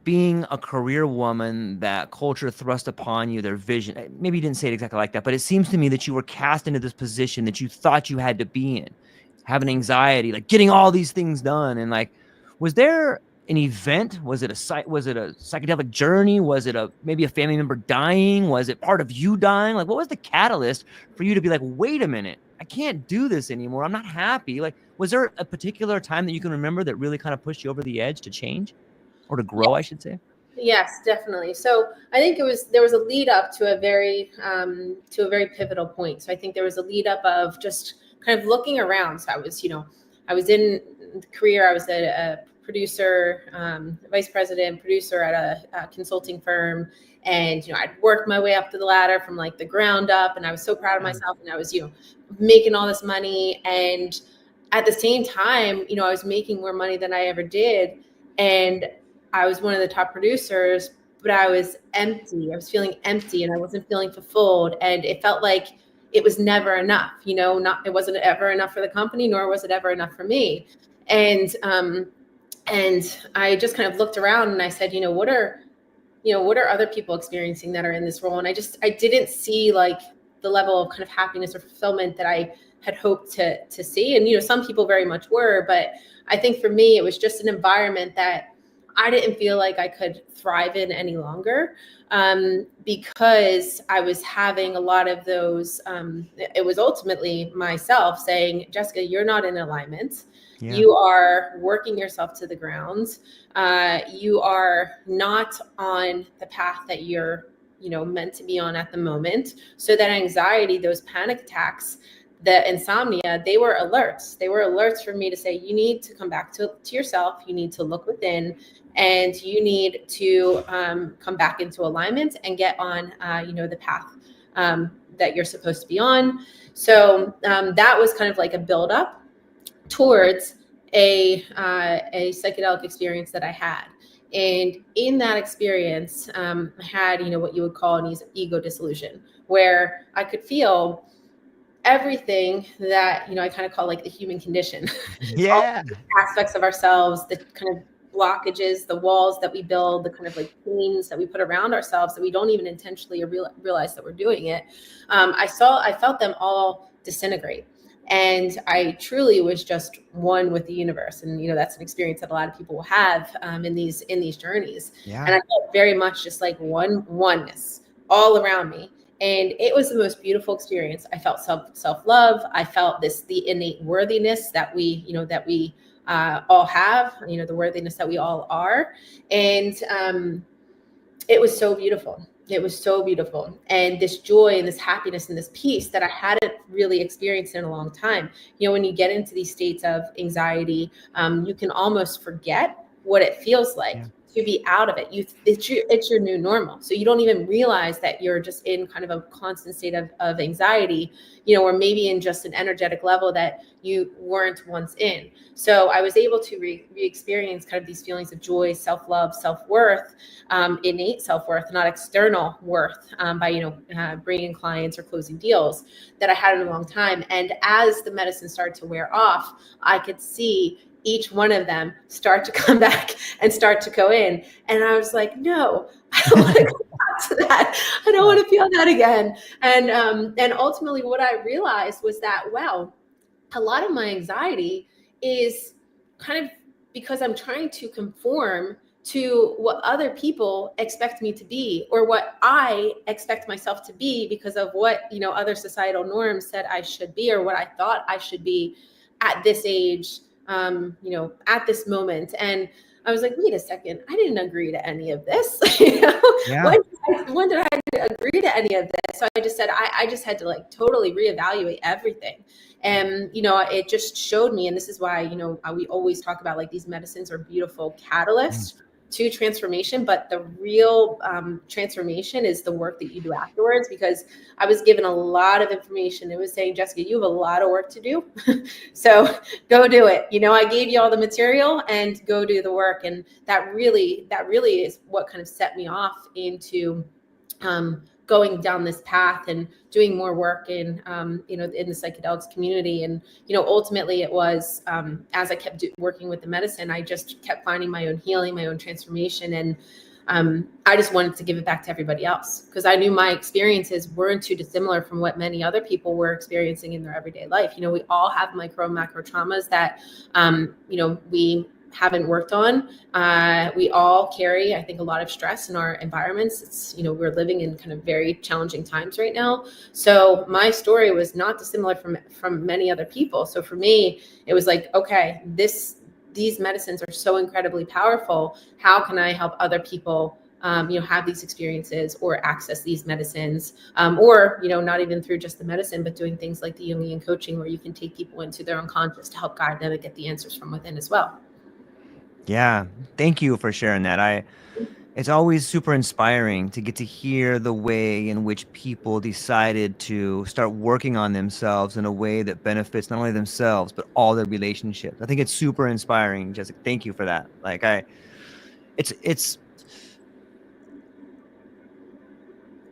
being a career woman that culture thrust upon you, their vision. Maybe you didn't say it exactly like that, but it seems to me that you were cast into this position that you thought you had to be in, having anxiety, like getting all these things done. And like, was there an event? Was it a psychedelic journey? Was it maybe a family member dying? Was it part of you dying? Like, what was the catalyst for you to be like, wait a minute, I can't do this anymore, I'm not happy? Like, was there a particular time that you can remember that really kind of pushed you over the edge to change or to grow, I should say? Yes, definitely. So I think there was a lead up to a very pivotal point. So I think there was a lead up of just kind of looking around. So I was in the career. I was a producer, vice president, producer at a consulting firm, and I'd worked my way up to the ladder from like the ground up, and I was so proud of myself. And I was making all this money, and at the same time, I was making more money than I ever did, and I was one of the top producers, but I was empty. I was feeling empty and I wasn't feeling fulfilled. And it felt like it was never enough, it wasn't ever enough for the company, nor was it ever enough for me. And I just kind of looked around and I said, what are other people experiencing that are in this role? And I didn't see like the level of kind of happiness or fulfillment that I had hoped to see. And, some people very much were, but I think for me, it was just an environment that I didn't feel like I could thrive in any longer, because I was having a lot of those. It was ultimately myself saying, Jessica, you're not in alignment. Yeah. You are working yourself to the ground. You are not on the path that you're, meant to be on at the moment. So that anxiety, those panic attacks, the insomnia, they were alerts. They were alerts for me to say, you need to come back to yourself. You need to look within, and you need to come back into alignment and get on, the path that you're supposed to be on. So that was kind of like a buildup towards a psychedelic experience that I had. And in that experience, I had, what you would call an ego dissolution, where I could feel everything that, I kind of call like the human condition. Yeah. All aspects of ourselves, the kind of blockages, the walls that we build, the kind of like chains that we put around ourselves that we don't even intentionally realize that we're doing it. I felt them all disintegrate. And I truly was just one with the universe. And, that's an experience that a lot of people will have in these journeys. Yeah. And I felt very much just like oneness all around me. And it was the most beautiful experience. I felt self-love. I felt the innate worthiness that we all have, the worthiness that we all are. And it was so beautiful. It was so beautiful. And this joy and this happiness and this peace that I hadn't really experienced in a long time. When you get into these states of anxiety, you can almost forget what it feels like to be out of it. It's your new normal. So you don't even realize that you're just in kind of a constant state of anxiety, or maybe in just an energetic level that you weren't once in. So I was able to re-experience kind of these feelings of joy, self-love, self-worth, innate self-worth, not external worth, by, bringing clients or closing deals that I had in a long time. And as the medicine started to wear off, I could see each one of them start to come back and start to go in. And I was like, no, I don't want to go back to that. I don't want to feel that again. And ultimately what I realized was that, wow, a lot of my anxiety is kind of because I'm trying to conform to what other people expect me to be, or what I expect myself to be because of what, other societal norms said I should be, or what I thought I should be at this age, at this moment. And I was like, wait a second, I didn't agree to any of this. You know, Yeah. when did I agree to any of this? So I just said, I just had to like totally reevaluate everything. And, you know, it just showed me, and this is why, you know, we always talk about like these medicines are beautiful catalysts to transformation, but the real transformation is the work that you do afterwards. Because I was given a lot of information. It was saying, Jessica, you have a lot of work to do. So go do it. You know, I gave you all the material and go do the work. And that really is what kind of set me off into going down this path and doing more work in, you know, in the psychedelics community. And, you know, ultimately it was, as I kept working with the medicine, I just kept finding my own healing, my own transformation. And I just wanted to give it back to everybody else, because I knew my experiences weren't too dissimilar from what many other people were experiencing in their everyday life. You know, we all have micro and macro traumas that, you know, we haven't worked on. We all carry, I think, a lot of stress in our environments. It's, you know, we're living in kind of very challenging times right now. So my story was not dissimilar from many other people. So for me, it was like, okay, these medicines are so incredibly powerful. How can I help other people, you know, have these experiences or access these medicines, or, you know, not even through just the medicine, but doing things like the Jungian coaching, where you can take people into their unconscious to help guide them and get the answers from within as well. Yeah. Thank you for sharing that. It's always super inspiring to get to hear the way in which people decided to start working on themselves in a way that benefits not only themselves, but all their relationships. I think it's super inspiring, Jessica. Thank you for that. Like it's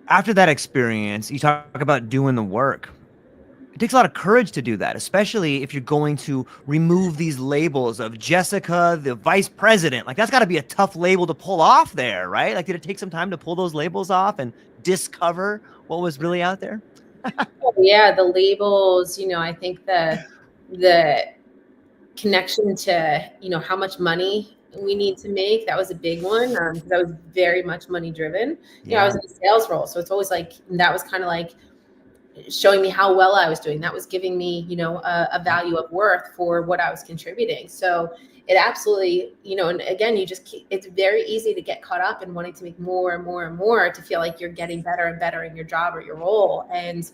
after that experience, you talk about doing the work. It takes a lot of courage to do that, especially if you're going to remove these labels of Jessica, the vice president. Like, that's got to be a tough label to pull off there, right? Like, did it take some time to pull those labels off and discover what was really out there? Yeah, the labels, you know, I think the connection to, you know, how much money we need to make, that was a big one, because I was very much money driven. You know, I was Yeah. in a sales role, so it's always like, that was kind of like showing me how well I was doing. That was giving me, you know, a value of worth for what I was contributing. So it absolutely, you know, and again, it's very easy to get caught up in wanting to make more and more and more, to feel like you're getting better and better in your job or your role. And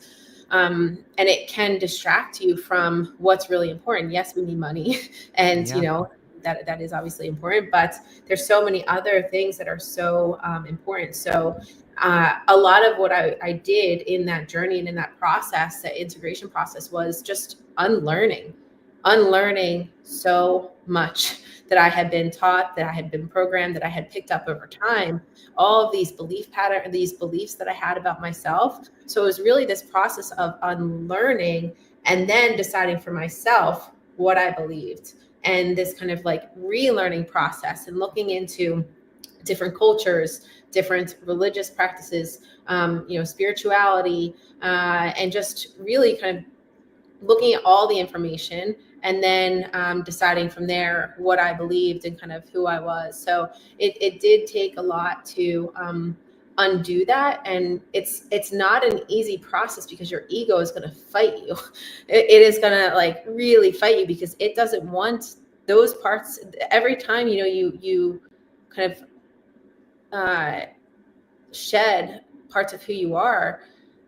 it can distract you from what's really important. Yes, we need money and, you Yeah. know, that is obviously important, but there's so many other things that are so important. So a lot of what I did in that journey and in that process, that integration process, was just unlearning so much that I had been taught, that I had been programmed, that I had picked up over time, all of these these beliefs that I had about myself. So it was really this process of unlearning and then deciding for myself what I believed, and this kind of like relearning process, and looking into different cultures, different religious practices, you know, spirituality, and just really kind of looking at all the information, and then deciding from there what I believed and kind of who I was. So it did take a lot to undo that, and it's not an easy process, because your ego is going to fight you. It is going to like really fight you, because it doesn't want those parts. Every time, you know, you kind of shed parts of who you are,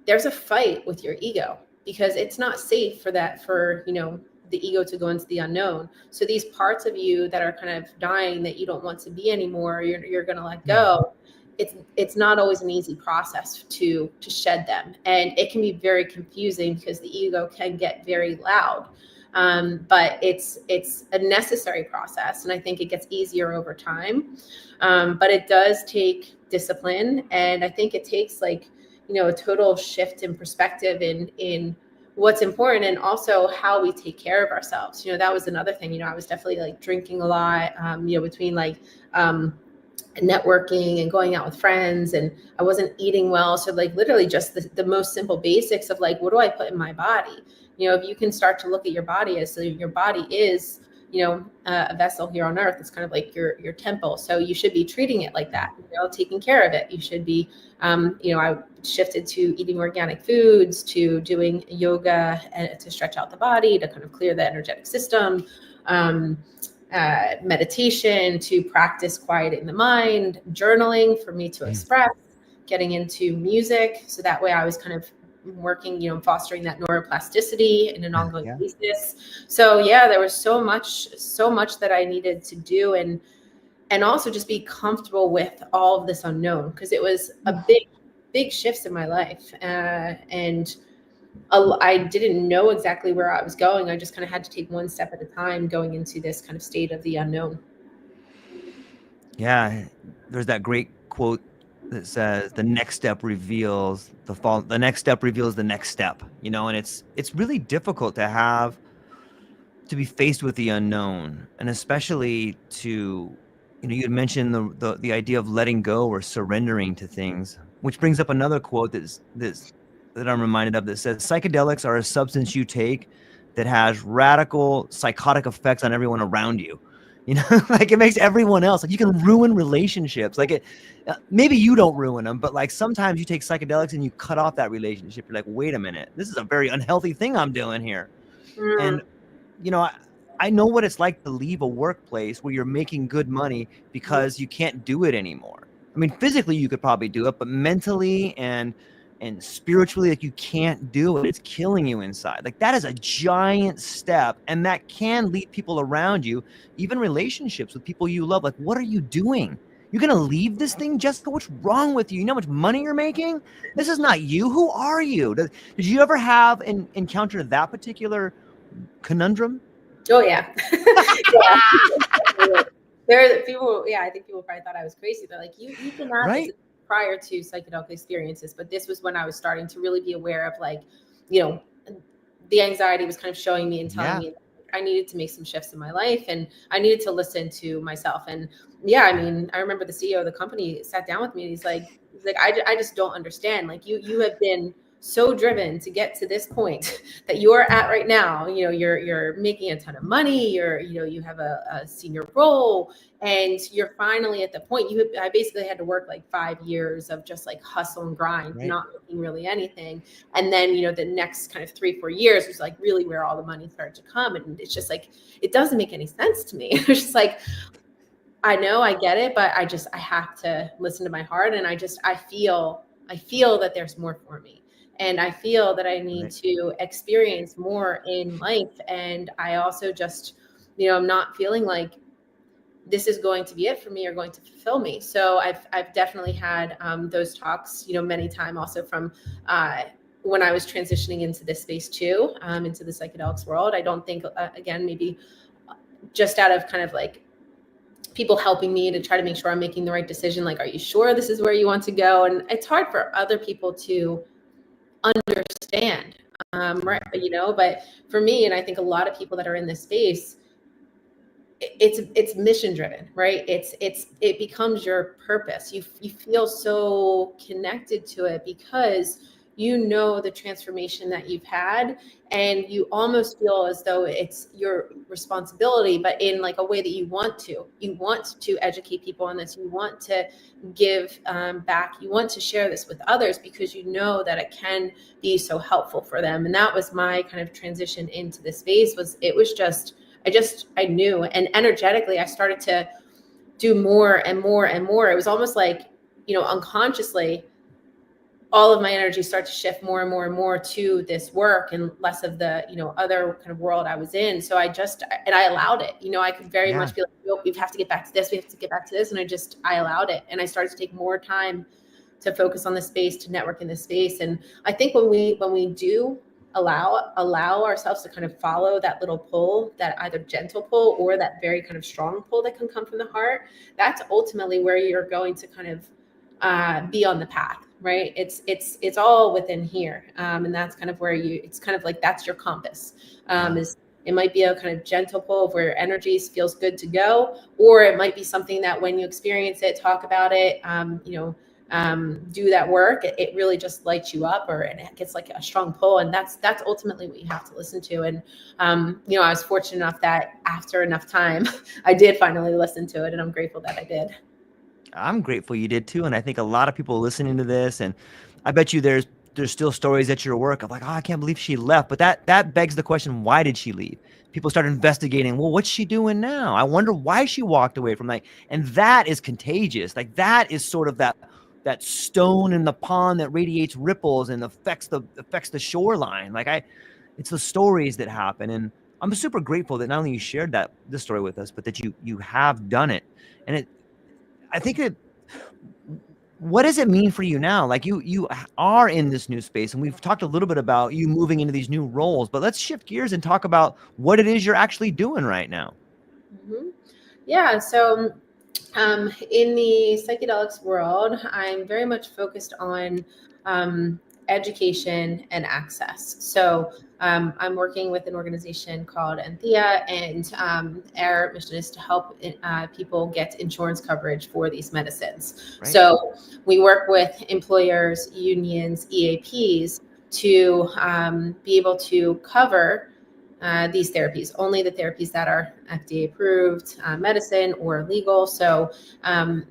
there's a fight with your ego, because it's not safe for you know, the ego to go into the unknown. So these parts of you that are kind of dying, that you don't want to be anymore, you're going to let go. It's not always an easy process to shed them, and it can be very confusing, because the ego can get very loud. But it's a necessary process, and I think it gets easier over time. But it does take discipline, and I think it takes, like, you know, a total shift in perspective in what's important, and also how we take care of ourselves. You know, that was another thing. You know, I was definitely like drinking a lot, you know, between like networking and going out with friends, and I wasn't eating well. So like literally just the most simple basics of like, what do I put in my body? You know, if you can start to look at your body as, so your body is, you know, a vessel here on earth. It's kind of like your temple. So you should be treating it like that, you know, taking care of it. You should be, you know, I shifted to eating organic foods, to doing yoga to stretch out the body, to kind of clear the energetic system. meditation to practice quieting the mind, journaling for me to express, getting into music. So that way I was kind of working, fostering that neuroplasticity in an ongoing basis. So yeah, there was so much that I needed to do, and also just be comfortable with all of this unknown, because it was a big shifts in my life. And I didn't know exactly where I was going. I just kind of had to take one step at a time going into this kind of state of the unknown. Yeah. There's that great quote that says the next step reveals the next step reveals the next step, and it's really difficult to be faced with the unknown, and especially to, you had mentioned the idea of letting go or surrendering to things, which brings up another quote that I'm reminded of, that says psychedelics are a substance you take that has radical psychotic effects on everyone around you. Like it makes everyone else, like you can ruin relationships. Like maybe you don't ruin them, but like sometimes you take psychedelics and you cut off that relationship. You're like, wait a minute, this is a very unhealthy thing I'm doing here. And I know what it's like to leave a workplace where you're making good money because you can't do it anymore. I mean, physically you could probably do it, but mentally and spiritually, like you can't do it. It's killing you inside. Like that is a giant step, and that can lead people around you, even relationships with people you love. Like, what are you doing? You're gonna leave this thing, Jessica? What's wrong with you? You know how much money you're making? This is not you. Who are you? Did you ever have encounter that particular conundrum? Oh yeah. Yeah. There are people, I think people probably thought I was crazy. They're like, you can have right? this prior to psychedelic experiences, but this was when I was starting to really be aware of, like, the anxiety was kind of showing me and telling me I needed to make some shifts in my life, and I needed to listen to myself. And I mean, I remember the CEO of the company sat down with me and he's like, I just don't understand. Like you have been so driven to get to this point that you're at right now. You're making a ton of money. You have a senior role, and you're finally at the point. I basically had to work like 5 years of just like hustle and grind, not making really anything. And then, the next kind of 3-4 years was like really where all the money started to come. And it's just like, it doesn't make any sense to me. It's just like, I know, I get it, but I have to listen to my heart. And I feel that there's more for me. And I feel that I need to experience more in life. And I also just, I'm not feeling like this is going to be it for me or going to fulfill me. So I've definitely had those talks, many times, also from when I was transitioning into this space too, into the psychedelics world. I don't think, again, maybe just out of kind of like people helping me to try to make sure I'm making the right decision. Like, are you sure this is where you want to go? And it's hard for other people to understand, right? But for me, and I think a lot of people that are in this space, it's mission driven, right? It becomes your purpose. You feel so connected to it because the transformation that you've had, and you almost feel as though it's your responsibility, but in like a way that you want to educate people on this. You want to give back. You want to share this with others because you know that it can be so helpful for them. And that was my kind of transition into this space. I knew, and energetically I started to do more and more and more. It was almost like, unconsciously, all of my energy started to shift more and more and more to this work and less of the, other kind of world I was in. So I allowed it. I could very much be like, nope, we have to get back to this. We have to get back to this. And I allowed it. And I started to take more time to focus on the space, to network in this space. And I think when we do allow ourselves to kind of follow that little pull, that either gentle pull or that very kind of strong pull that can come from the heart, that's ultimately where you're going to kind of be on the path, right? It's all within here. And that's kind of where it's kind of like, that's your compass. It might be a kind of gentle pull of where your energy feels good to go, or it might be something that when you experience it, talk about it, do that work, it really just lights you up, and it gets like a strong pull. And that's ultimately what you have to listen to. And I was fortunate enough that after enough time, I did finally listen to it, and I'm grateful that I did. I'm grateful you did too. And I think a lot of people listening to this, and I bet you there's there's still stories at your work of like, oh, I can't believe she left. But that begs the question, why did she leave? People start investigating, well, what's she doing now? I wonder why she walked away from like, and that is contagious. Like that is sort of that stone in the pond that radiates ripples and affects the shoreline. It's the stories that happen. And I'm super grateful that not only you shared this story with us, but that you have done it. And I think that, what does it mean for you now? Like you are in this new space, and we've talked a little bit about you moving into these new roles, but let's shift gears and talk about what it is you're actually doing right now. Mm-hmm. Yeah. So in the psychedelics world, I'm very much focused on education and access. So I'm working with an organization called Anthea, and our mission is to help people get insurance coverage for these medicines. Right. So we work with employers, unions, EAPs to be able to cover these therapies, only the therapies that are FDA approved medicine or legal. So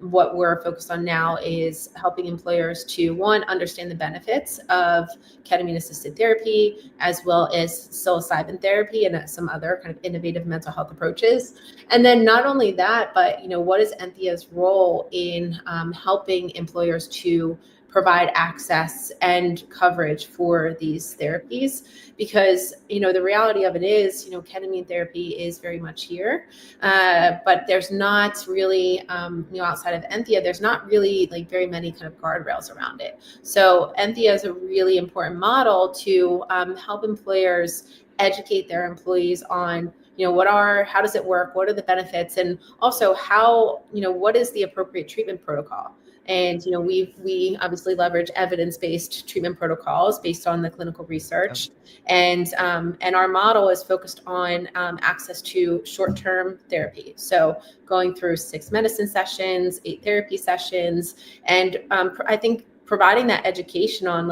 what we're focused on now is helping employers to, one, understand the benefits of ketamine assisted therapy, as well as psilocybin therapy and some other kind of innovative mental health approaches. And then not only that, but what is Anthea's role in helping employers to provide access and coverage for these therapies? Because the reality of it is, ketamine therapy is very much here, but there's not really outside of Anthea, there's not really like very many kind of guardrails around it. So Anthea is a really important model to help employers educate their employees on how does it work, what are the benefits, and also how what is the appropriate treatment protocol. And we obviously leverage evidence-based treatment protocols based on the clinical research, and our model is focused on access to short-term therapy. So going through 6 medicine sessions, 8 therapy sessions, and I think providing that education on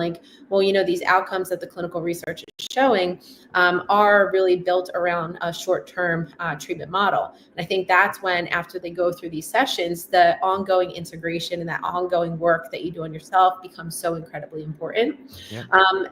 these outcomes that the clinical research is showing are really built around a short-term treatment model. And I think that's when, after they go through these sessions, the ongoing integration and that ongoing work that you do on yourself becomes so incredibly important. Yeah.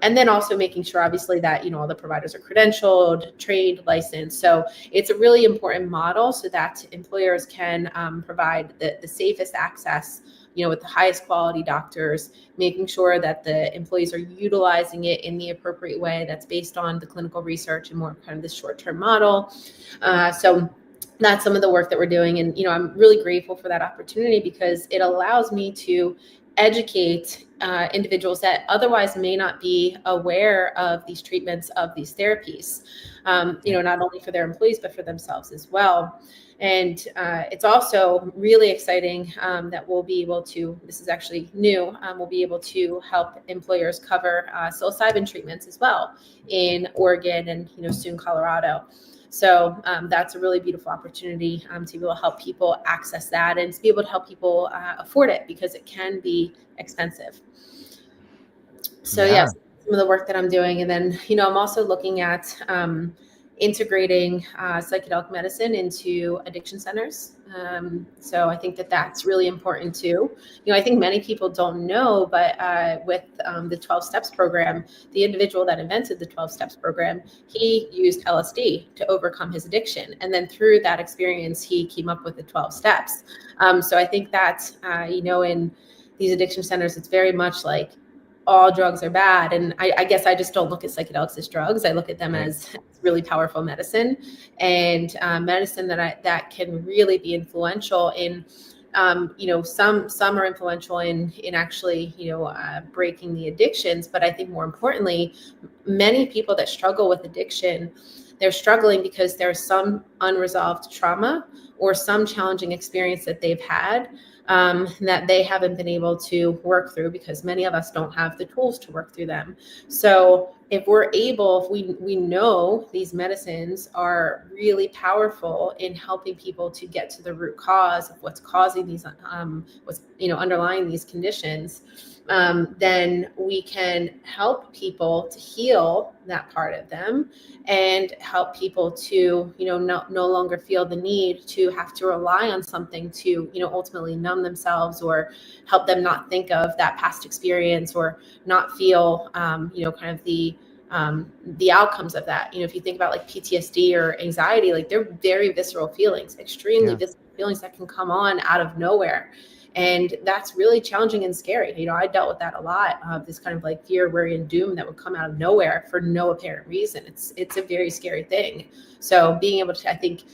And then also making sure, obviously, that all the providers are credentialed, trained, licensed. So it's a really important model so that employers can provide the safest access with the highest quality doctors, making sure that the employees are utilizing it in the appropriate way that's based on the clinical research and more kind of this short-term model. So that's some of the work that we're doing. And, I'm really grateful for that opportunity because it allows me to educate individuals that otherwise may not be aware of these treatments, of these therapies, not only for their employees, but for themselves as well. And it's also really exciting that we'll be able to, this is actually new, we'll be able to help employers cover psilocybin treatments as well in Oregon and soon Colorado. So that's a really beautiful opportunity to be able to help people access that and to be able to help people afford it, because it can be expensive. So yes, some of the work that I'm doing. And then, I'm also looking at integrating psychedelic medicine into addiction centers. So I think that that's really important too. I think many people don't know, but with the 12 Steps program, the individual that invented the 12 Steps program, he used LSD to overcome his addiction. And then through that experience, he came up with the 12 Steps. So I think that, in these addiction centers, it's very much like all drugs are bad. And I guess I just don't look at psychedelics as drugs. I look at them as really powerful medicine, and medicine that can really be influential in, some are influential in actually, breaking the addictions. But I think more importantly, many people that struggle with addiction, they're struggling because there's some unresolved trauma or some challenging experience that they've had that they haven't been able to work through, because many of us don't have the tools to work through them. So if we're able, if we know these medicines are really powerful in helping people to get to the root cause of what's causing these, what's, underlying these conditions, then we can help people to heal that part of them and help people to, no longer feel the need to have to rely on something to, ultimately numb themselves or help them not think of that past experience or not feel, kind of the outcomes of that. If you think about like PTSD or anxiety, like they're very visceral feelings, extremely visceral feelings that can come on out of nowhere. And that's really challenging and scary. I dealt with that a lot, this kind of like fear, worry, and doom that would come out of nowhere for no apparent reason. It's a very scary thing. So being able to, I think,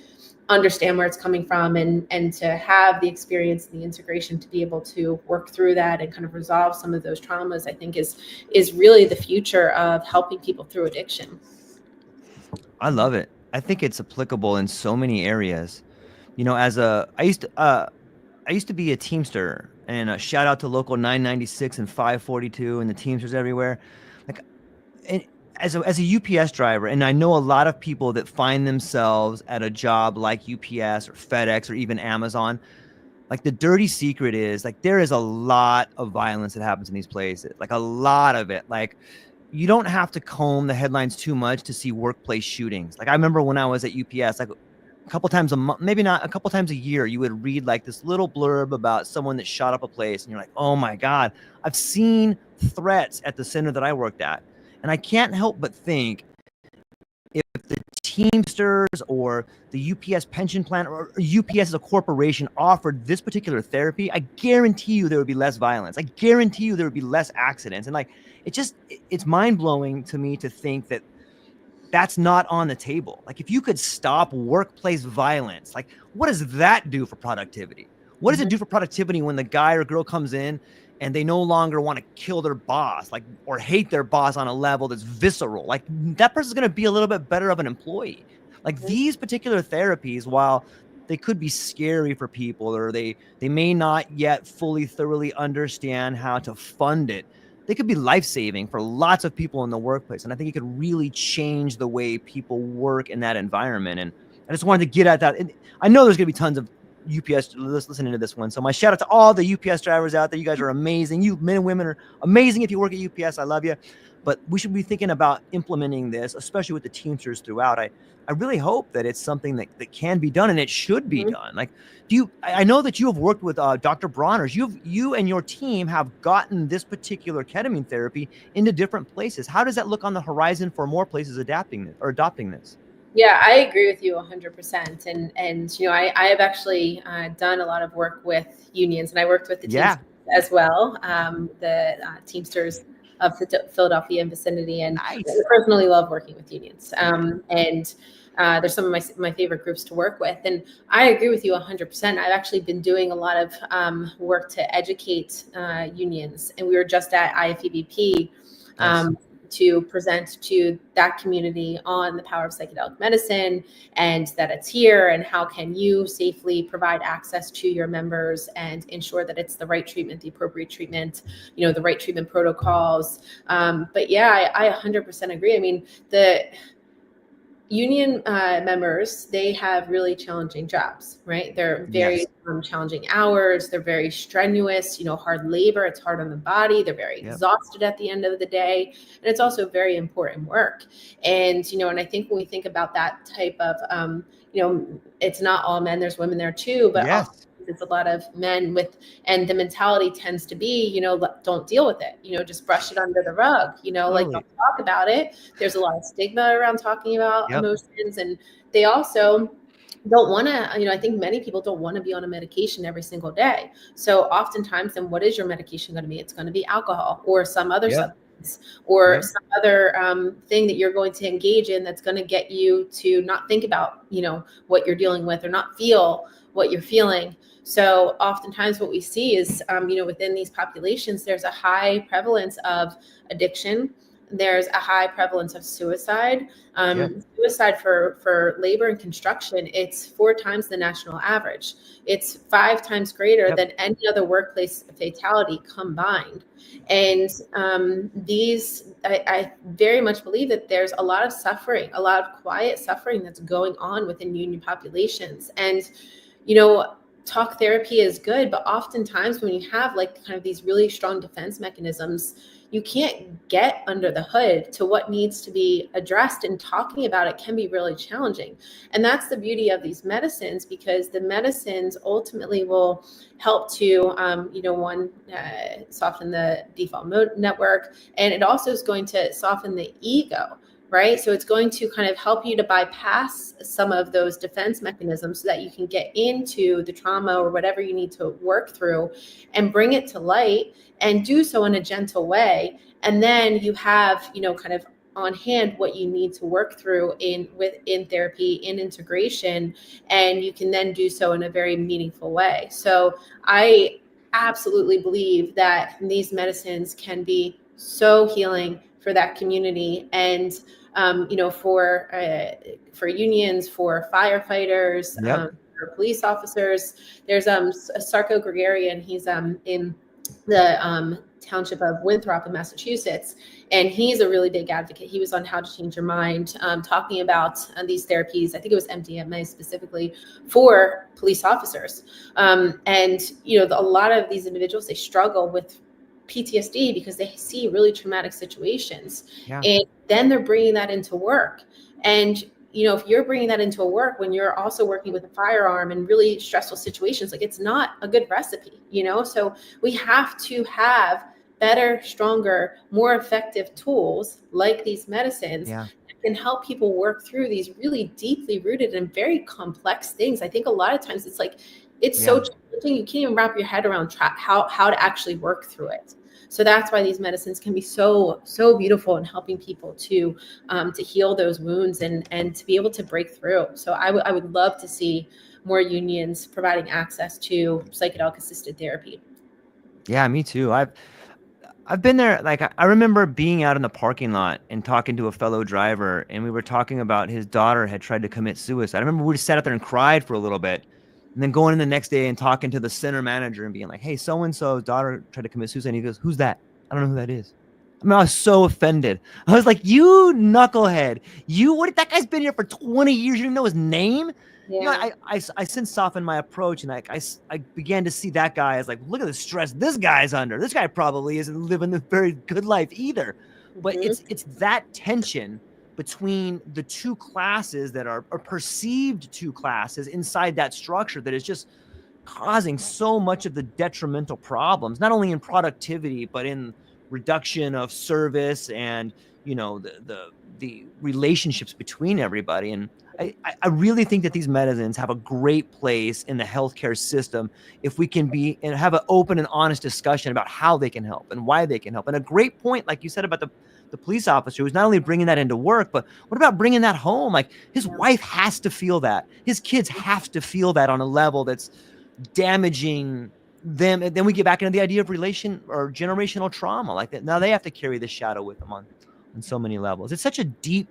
understand where it's coming from and to have the experience and the integration to be able to work through that and kind of resolve some of those traumas, I think is really the future of helping people through addiction. I love it. I think it's applicable in so many areas. I used to be a Teamster, and a shout out to local 996 and 542 and the Teamsters everywhere. Like, and as a UPS driver, and I know a lot of people that find themselves at a job like UPS or FedEx or even Amazon. Like, the dirty secret is, like, there is a lot of violence that happens in these places, like a lot of it. Like, you don't have to comb the headlines too much to see workplace shootings. Like, I remember when I was at UPS, like a couple times a month, maybe not, a couple times a year, you would read like this little blurb about someone that shot up a place, and you're like, oh my God, I've seen threats at the center that I worked at. And I can't help but think, if the Teamsters or the UPS pension plan or UPS as a corporation offered this particular therapy, I guarantee you there would be less violence. I guarantee you there would be less accidents. And like, it's mind blowing to me to think that that's not on the table. Like, if you could stop workplace violence, like, what does that do for productivity? What does it do for productivity when the guy or girl comes in and they no longer want to kill their boss, like, or hate their boss on a level that's visceral? Like, that person's going to be a little bit better of an employee. Like, these particular therapies, while they could be scary for people, or they may not yet fully thoroughly understand how to fund it, they could be life-saving for lots of people in the workplace. And I think it could really change the way people work in that environment. And I just wanted to get at that. And I know there's going to be tons of UPS listening to this one. So my shout out to all the UPS drivers out there. You guys are amazing. You men and women are amazing. If you work at UPS, I love you. But we should be thinking about implementing this, especially with the Teamsters throughout. I really hope that it's something that can be done, and it should be done. Like, I know that you have worked with Dr. Bronner's. You and your team have gotten this particular ketamine therapy into different places. How does that look on the horizon for more places adopting this? Yeah, I agree with you 100%. And I have actually done a lot of work with unions, and I worked with the Teamsters as well, the Teamsters of Philadelphia and vicinity. And nice. I personally love working with unions. And they're some of my favorite groups to work with. And I agree with you 100%. I've actually been doing a lot of work to educate unions. And we were just at IFEBP to present to that community on the power of psychedelic medicine, and that it's here, and how can you safely provide access to your members and ensure that it's the right treatment, the appropriate treatment, the right treatment protocols. But yeah, I 100% agree. I mean, the union members, they have really challenging jobs, right? They're very challenging hours. They're very strenuous, hard labor. It's hard on the body. They're very exhausted at the end of the day. And it's also very important work. And, and I think when we think about that type of, it's not all men, there's women there too, but also it's a lot of men and the mentality tends to be, don't deal with it, just brush it under the rug, like, don't talk about it. There's a lot of stigma around talking about emotions, and they also don't want to, I think many people don't want to be on a medication every single day. So oftentimes, then what is your medication going to be? It's going to be alcohol or some other substance or some other thing that you're going to engage in that's going to get you to not think about, what you're dealing with, or not feel what you're feeling. So oftentimes what we see is, within these populations, there's a high prevalence of addiction. there's a high prevalence of suicide. Yep. Suicide for labor and construction, it's 4 times the national average. It's 5 times greater Yep. than any other workplace fatality combined. And I very much believe that there's a lot of suffering, a lot of quiet suffering that's going on within union populations. And, talk therapy is good, but oftentimes when you have like kind of these really strong defense mechanisms, you can't get under the hood to what needs to be addressed, and talking about it can be really challenging. And that's the beauty of these medicines, because the medicines ultimately will help to, soften the default mode network. And it also is going to soften the ego, right? So it's going to kind of help you to bypass some of those defense mechanisms so that you can get into the trauma or whatever you need to work through and bring it to light, and do so in a gentle way. And then you have, kind of on hand what you need to work through in therapy, in integration, and you can then do so in a very meaningful way. So I absolutely believe that these medicines can be so healing for that community. And for unions, for firefighters, Yep. for police officers. There's Sarko Gregorian. He's in the township of Winthrop in Massachusetts, and he's a really big advocate. He was on How to Change Your Mind, talking about these therapies. I think it was MDMA specifically for police officers. And a lot of these individuals, they struggle with PTSD because they see really traumatic situations. Yeah. And then they're bringing that into work. And if you're bringing that into a work when you're also working with a firearm in really stressful situations, like, it's not a good recipe, So we have to have better, stronger, more effective tools like these medicines that can help people work through these really deeply rooted and very complex things. I think a lot of times it's like, it's so challenging, you can't even wrap your head around how to actually work through it. So that's why these medicines can be so beautiful in helping people to heal those wounds and to be able to break through. So I would love to see more unions providing access to psychedelic assisted therapy. Yeah, me too. I've been there. Like, I remember being out in the parking lot and talking to a fellow driver, and we were talking about his daughter had tried to commit suicide. I remember we just sat out there and cried for a little bit, and then going in the next day and talking to the center manager and being like, "Hey, so and so's daughter tried to commit suicide." And he goes, "Who's that? I don't know who that is." I mean, I was so offended. I was like, "You knucklehead! That guy's been here for 20 years. You didn't know his name?" Yeah. I since softened my approach, and I began to see that guy as like, look at the stress this guy's under. This guy probably isn't living a very good life either. But it's that tension between the two classes that are perceived two classes inside that structure that is just causing so much of the detrimental problems, not only in productivity, but in reduction of service and, the relationships between everybody. And I really think that these medicines have a great place in the healthcare system if we can be and have an open and honest discussion about how they can help and why they can help. And a great point, like you said, about the police officer who's not only bringing that into work, but what about bringing that home? Like, his wife has to feel that. His kids have to feel that on a level that's damaging them. And then we get back into the idea of relation or generational trauma like that. Now they have to carry the shadow with them on so many levels. It's such a deep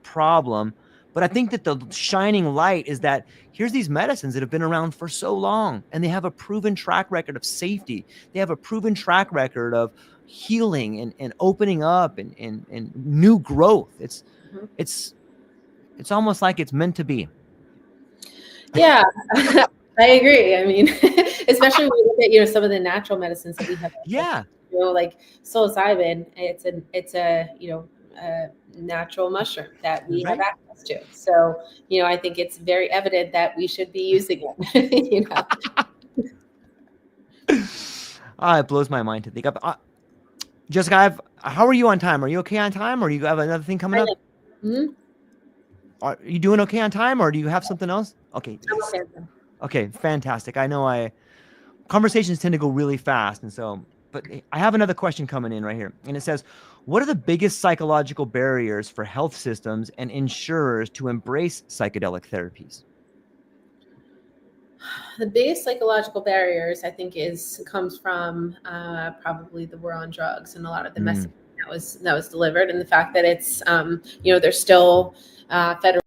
problem. But I think that the shining light is that here's these medicines that have been around for so long, and they have a proven track record of safety. They have a proven track record of healing and opening up and new growth. It's almost like it's meant to be. Yeah. I agree. I mean, especially when we look at, some of the natural medicines that we have. Yeah. Like psilocybin, it's a natural mushroom that we have access to. So, I think it's very evident that we should be using it. It blows my mind to think of. Jessica, how are you on time? Are you okay on time, or do you have another thing coming up? Mm-hmm. Are you doing okay on time, or do you have something else? Okay. Okay. Okay, fantastic. I know conversations tend to go really fast, but I have another question coming in right here, and it says, what are the biggest psychological barriers for health systems and insurers to embrace psychedelic therapies? The biggest psychological barriers, I think, comes from probably the war on drugs and a lot of the messaging that was delivered, and the fact that it's they're still federally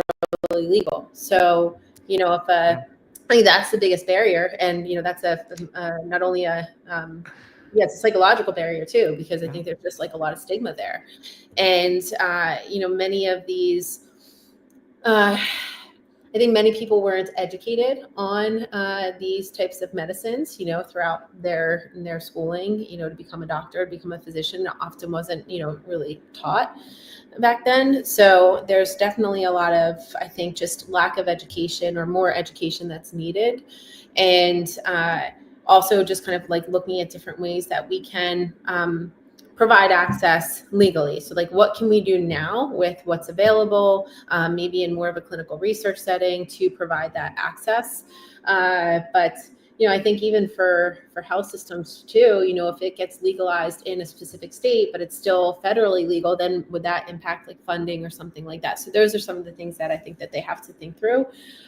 legal. So if Yeah. I think that's the biggest barrier, and that's not only it's a psychological barrier too, because I think there's just like a lot of stigma there, and many of these. I think many people weren't educated on these types of medicines, throughout their schooling, to become a doctor, become a physician, often wasn't, really taught back then. So there's definitely a lot of, I think, just lack of education or more education that's needed. And also just kind of like looking at different ways that we can provide access legally. So like, what can we do now with what's available, maybe in more of a clinical research setting to provide that access. But I think even for health systems too, if it gets legalized in a specific state, but it's still federally legal, then would that impact like funding or something like that? So those are some of the things that I think that they have to think through.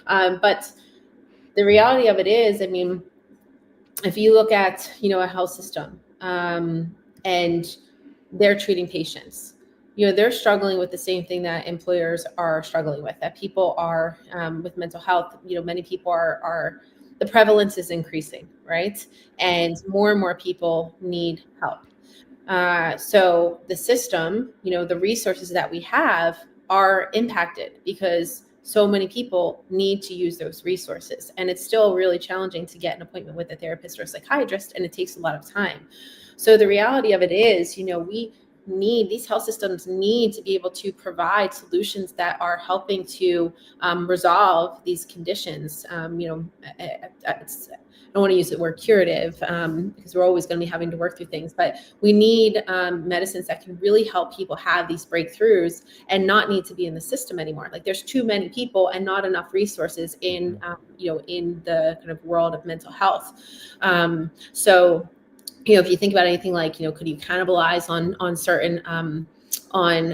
But the reality of it is, I mean, if you look at, a health system, and they're treating patients, they're struggling with the same thing that employers are struggling with, that people are with mental health. Many people are the prevalence is increasing, right? And more people need help. So the system, the resources that we have are impacted because so many people need to use those resources. And it's still really challenging to get an appointment with a therapist or a psychiatrist, and it takes a lot of time. So the reality of it is, these health systems need to be able to provide solutions that are helping to resolve these conditions. I don't want to use the word curative because we're always going to be having to work through things, but we need medicines that can really help people have these breakthroughs and not need to be in the system anymore. Like there's too many people and not enough resources in the kind of world of mental health. So if you think about anything like, could you cannibalize on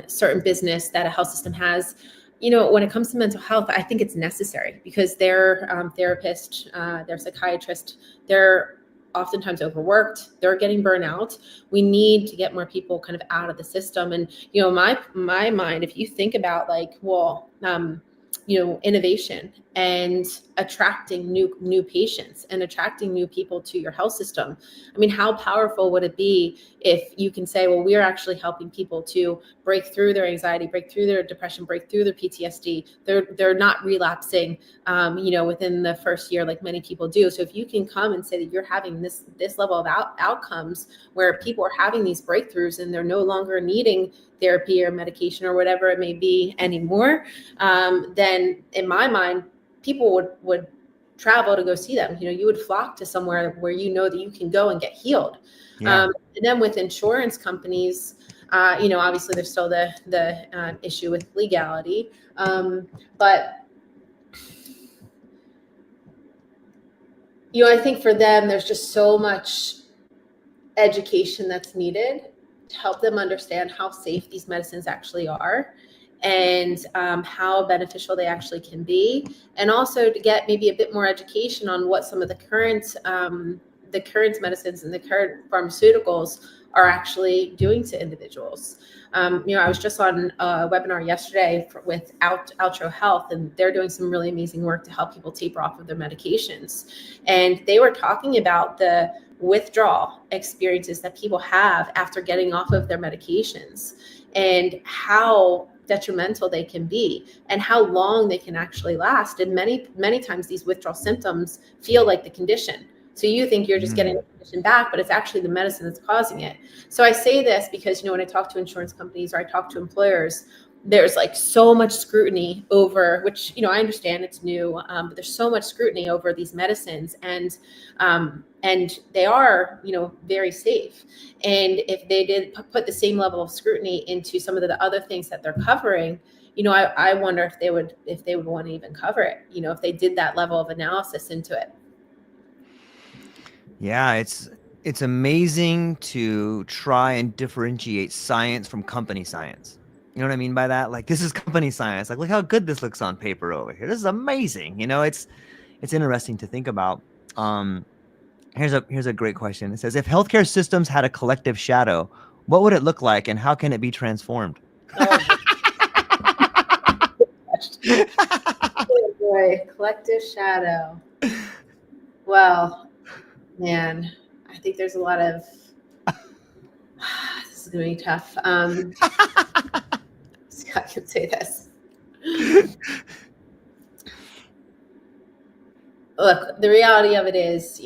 certain business that a health system has? When it comes to mental health, I think it's necessary because their therapist, their psychiatrist, they're oftentimes overworked. They're getting burnout. We need to get more people kind of out of the system. And, my mind, if you think about like, well, innovation and attracting new patients and attracting new people to your health system. I mean, how powerful would it be if you can say, well, we're actually helping people to break through their anxiety, break through their depression, break through their PTSD. They're not relapsing, within the first year like many people do. So if you can come and say that you're having this level of outcomes where people are having these breakthroughs and they're no longer needing therapy or medication or whatever it may be anymore, then in my mind, people would travel to go see them. You would flock to somewhere where that you can go and get healed. Yeah. And then with insurance companies, obviously there's still the issue with legality, but I think for them, there's just so much education that's needed to help them understand how safe these medicines actually are and how beneficial they actually can be, and also to get maybe a bit more education on what some of the current medicines and the current pharmaceuticals are actually doing to individuals. I was just on a webinar yesterday with Outro Health, and they're doing some really amazing work to help people taper off of their medications. And they were talking about the withdrawal experiences that people have after getting off of their medications and how detrimental they can be and how long they can actually last. And many times these withdrawal symptoms feel like the condition. So you think you're just getting the condition back, but it's actually the medicine that's causing it. So I say this because, when I talk to insurance companies or I talk to employers, there's like so much scrutiny over, which, I understand it's new, but there's so much scrutiny over these medicines, and they are, very safe. And if they did put the same level of scrutiny into some of the other things that they're covering, I wonder if they would want to even cover it, if they did that level of analysis into it. Yeah, it's amazing to try and differentiate science from company science. You know what I mean by that? Like, this is company science. Like, look how good this looks on paper over here. This is amazing. It's interesting to think about. Here's a great question. It says, if healthcare systems had a collective shadow, What would it look like, and how can it be transformed? Oh my gosh. Oh boy, collective shadow. Well, man, I think there's a lot of this is gonna be tough. I can say this. Look, the reality of it is,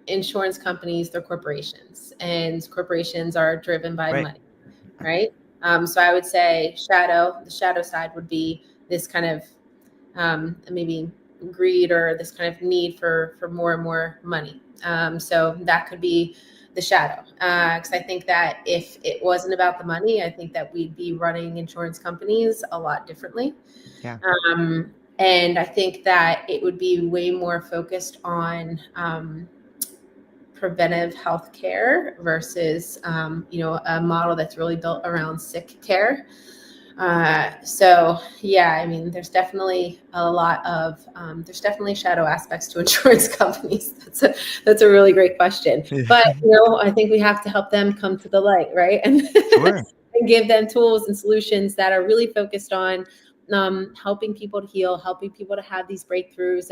insurance companies, they're corporations, and corporations are driven by Right. money, right? So I would say the shadow side would be this kind of maybe greed or this kind of need for more and more money. So that could be the shadow. Because I think that if it wasn't about the money, I think that we'd be running insurance companies a lot differently. Yeah. And I think that it would be way more focused on preventive health care versus, a model that's really built around sick care. So yeah, I mean, there's definitely there's definitely shadow aspects to insurance companies. That's a really great question. But, I think we have to help them come to the light, right? And, Sure. and give them tools and solutions that are really focused on helping people to heal, helping people to have these breakthroughs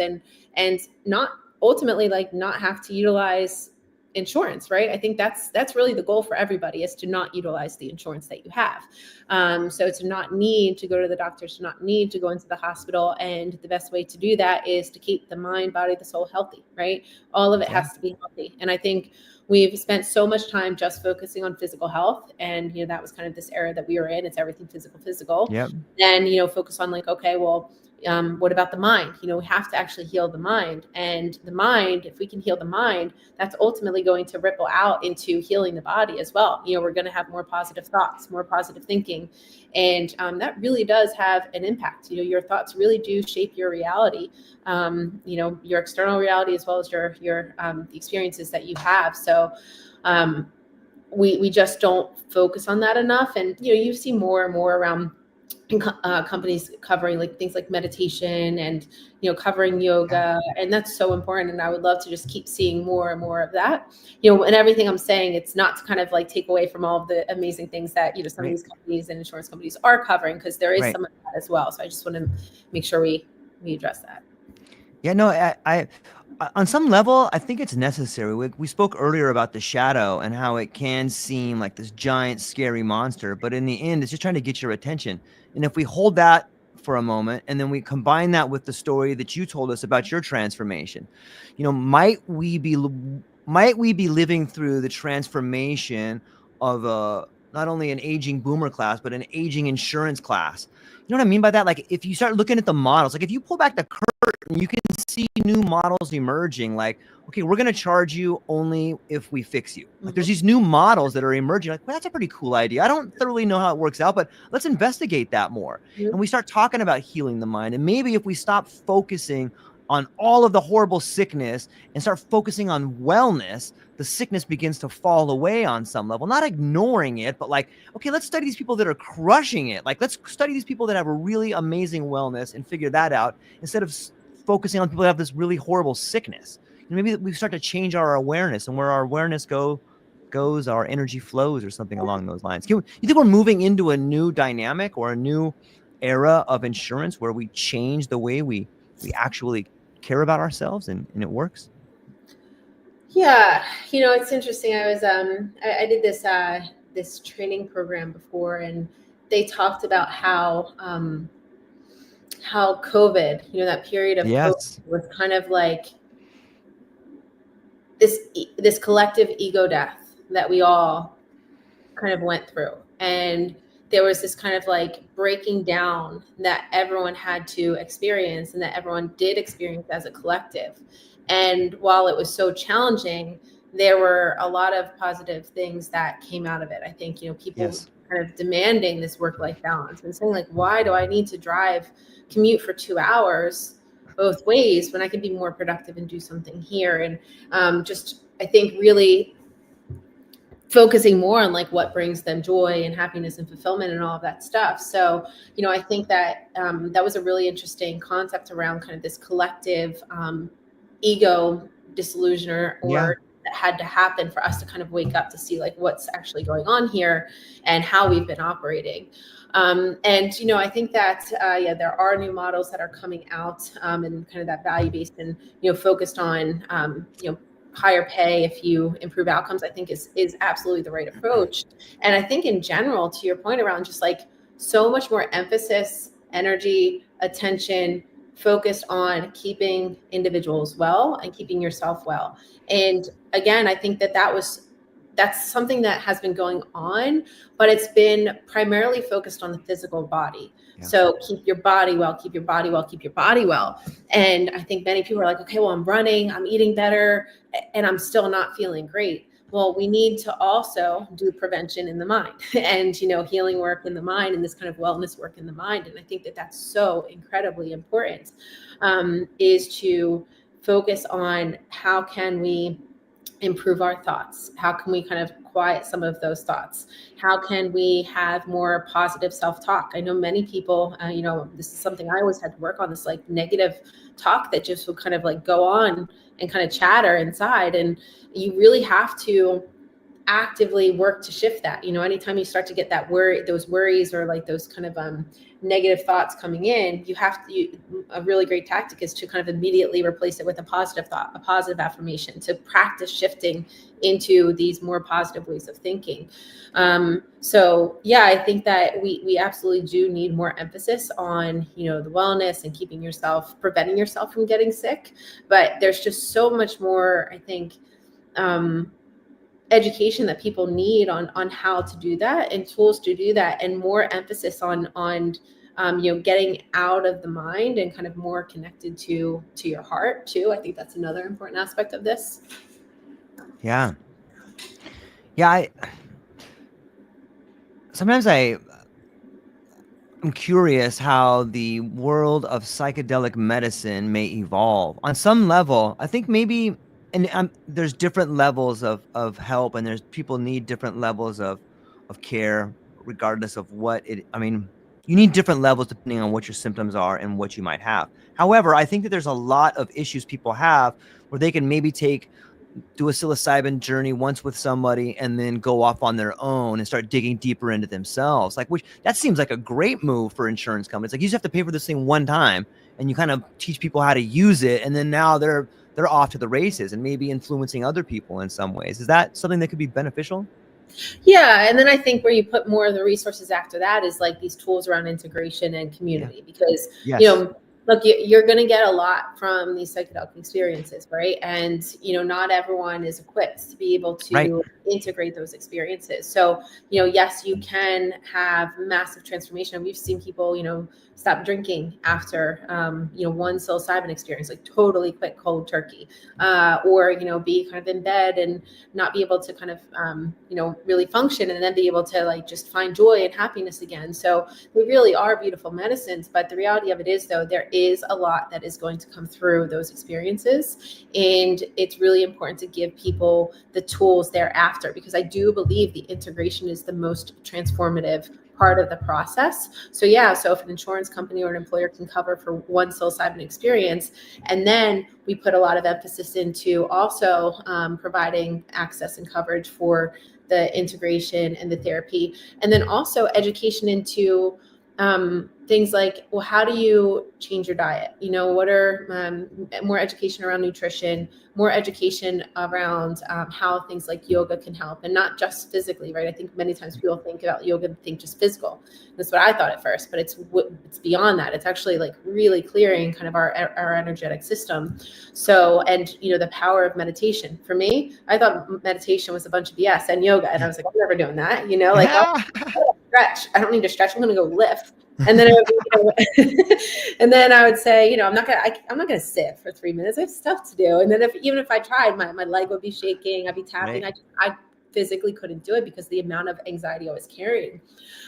and not ultimately like not have to utilize insurance, right? I think that's really the goal for everybody is to not utilize the insurance that you have. So to not need to go to the doctor, to not need to go into the hospital. And the best way to do that is to keep the mind, body, the soul healthy, right? All of it Yeah. has to be healthy. And I think we've spent so much time just focusing on physical health. And, that was kind of this era that we were in. It's everything physical. Yep. Then, focus on like, okay, well, what about the mind? We have to actually heal the mind. And the mind, if we can heal the mind, that's ultimately going to ripple out into healing the body as well. We're going to have more positive thoughts, more positive thinking. And that really does have an impact. Your thoughts really do shape your reality, your external reality as well as your the experiences that you have. So we just don't focus on that enough. And, you see more and more around companies covering like things like meditation and covering yoga, and that's so important. And I would love to just keep seeing more and more of that. And everything I'm saying, it's not to kind of like take away from all of the amazing things that some of these companies and insurance companies are covering, because there is some of that as well. So I just want to make sure we address that. Yeah, no, I on some level, I think it's necessary. We spoke earlier about the shadow and how it can seem like this giant, scary monster, but in the end, it's just trying to get your attention. And if we hold that for a moment, and then we combine that with the story that you told us about your transformation, might we be living through the transformation of not only an aging boomer class, but an aging insurance class? You know what I mean by that? Like, if you start looking at the models, like if you pull back the curtain, you can see new models emerging. Like, okay, we're going to charge you only if we fix you. Like, there's these new models that are emerging. Like, well, that's a pretty cool idea. I don't thoroughly know how it works out, but let's investigate that more. And we start talking about healing the mind. And maybe if we stop focusing on all of the horrible sickness and start focusing on wellness, the sickness begins to fall away on some level. Not ignoring it, but like, okay, let's study these people that are crushing it. Like, let's study these people that have a really amazing wellness and figure that out instead of focusing on people that have this really horrible sickness. Maybe we start to change our awareness, and where our awareness goes, our energy flows, or something along those lines. You think we're moving into a new dynamic or a new era of insurance where we change the way we actually care about ourselves and it works? Yeah, it's interesting. I was I did this training program before, and they talked about how COVID, that period of COVID was kind of like this collective ego death that we all kind of went through. And there was this kind of like breaking down that everyone had to experience and that everyone did experience as a collective. And while it was so challenging, there were a lot of positive things that came out of it. I think, people kind of demanding this work-life balance and saying like, why do I need to commute for 2 hours both ways when I could be more productive and do something here? And I think really focusing more on like what brings them joy and happiness and fulfillment and all of that stuff. So, I think that that was a really interesting concept around kind of this collective ego disillusion or that had to happen for us to kind of wake up to see like what's actually going on here and how we've been operating. And, I think that, there are new models that are coming out, and kind of that value-based and, focused on, higher pay if you improve outcomes, I think is absolutely the right approach. And I think in general, to your point around just like so much more emphasis, energy, attention focused on keeping individuals well and keeping yourself well. And again, I think that's something that has been going on, but it's been primarily focused on the physical body. Yeah. So keep your body well, keep your body well, keep your body well. And I think many people are like, okay, well, I'm running, I'm eating better, and I'm still not feeling great. Well, we need to also do prevention in the mind and, healing work in the mind and this kind of wellness work in the mind. And I think that that's so incredibly important, is to focus on how can we improve our thoughts? How can we kind of quiet some of those thoughts? How can we have more positive self-talk? I know many people, this is something I always had to work on, this like negative talk that just would kind of like go on and kind of chatter inside. And you really have to actively work to shift that. Anytime you start to get that those worries or like those kind of negative thoughts coming in, a really great tactic is to kind of immediately replace it with a positive thought, a positive affirmation, to practice shifting into these more positive ways of thinking. So yeah, I think that we absolutely do need more emphasis on, the wellness and preventing yourself from getting sick. But there's just so much more, I think, education that people need on how to do that and tools to do that, and more emphasis on getting out of the mind and kind of more connected to your heart too. I think that's another important aspect of this. Yeah. Sometimes I'm curious how the world of psychedelic medicine may evolve. On some level, I think maybe, and there's different levels of help, and there's people need different levels of care, regardless of you need different levels depending on what your symptoms are and what you might have. However, I think that there's a lot of issues people have where they can maybe do a psilocybin journey once with somebody and then go off on their own and start digging deeper into themselves. Which that seems like a great move for insurance companies. Like, you just have to pay for this thing one time and you kind of teach people how to use it. And then now they're off to the races and maybe influencing other people in some ways. Is that something that could be beneficial? Yeah. And then I think where you put more of the resources after that is like these tools around integration and community, because, yes. Look, you're going to get a lot from these psychedelic experiences, right? And, not everyone is equipped to be able to integrate those experiences. So, yes, you can have massive transformation. We've seen people, stop drinking after, one psilocybin experience, like totally quit cold turkey, or, be kind of in bed and not be able to kind of, really function, and then be able to like just find joy and happiness again. So they really are beautiful medicines. But the reality of it is, though, there is a lot that is going to come through those experiences. And it's really important to give people the tools thereafter, because I do believe the integration is the most transformative part of the process. So if an insurance company or an employer can cover for one psilocybin experience, and then we put a lot of emphasis into also providing access and coverage for the integration and the therapy, and then also education into things like, well, how do you change your diet? What are more education around nutrition, more education around how things like yoga can help, and not just physically, right? I think many times people think about yoga and think just physical. That's what I thought at first, but it's beyond that. It's actually like really clearing kind of our energetic system. So, and the power of meditation. For me, I thought meditation was a bunch of BS, and yoga, and I was like, I'm never doing that. I'll stretch. I don't need to stretch. I'm going to go lift. And then and then I would say, I'm not gonna sit for 3 minutes. I have stuff to do. And then even if I tried, my leg would be shaking. I'd be tapping. Right. I physically couldn't do it because the amount of anxiety I was carrying.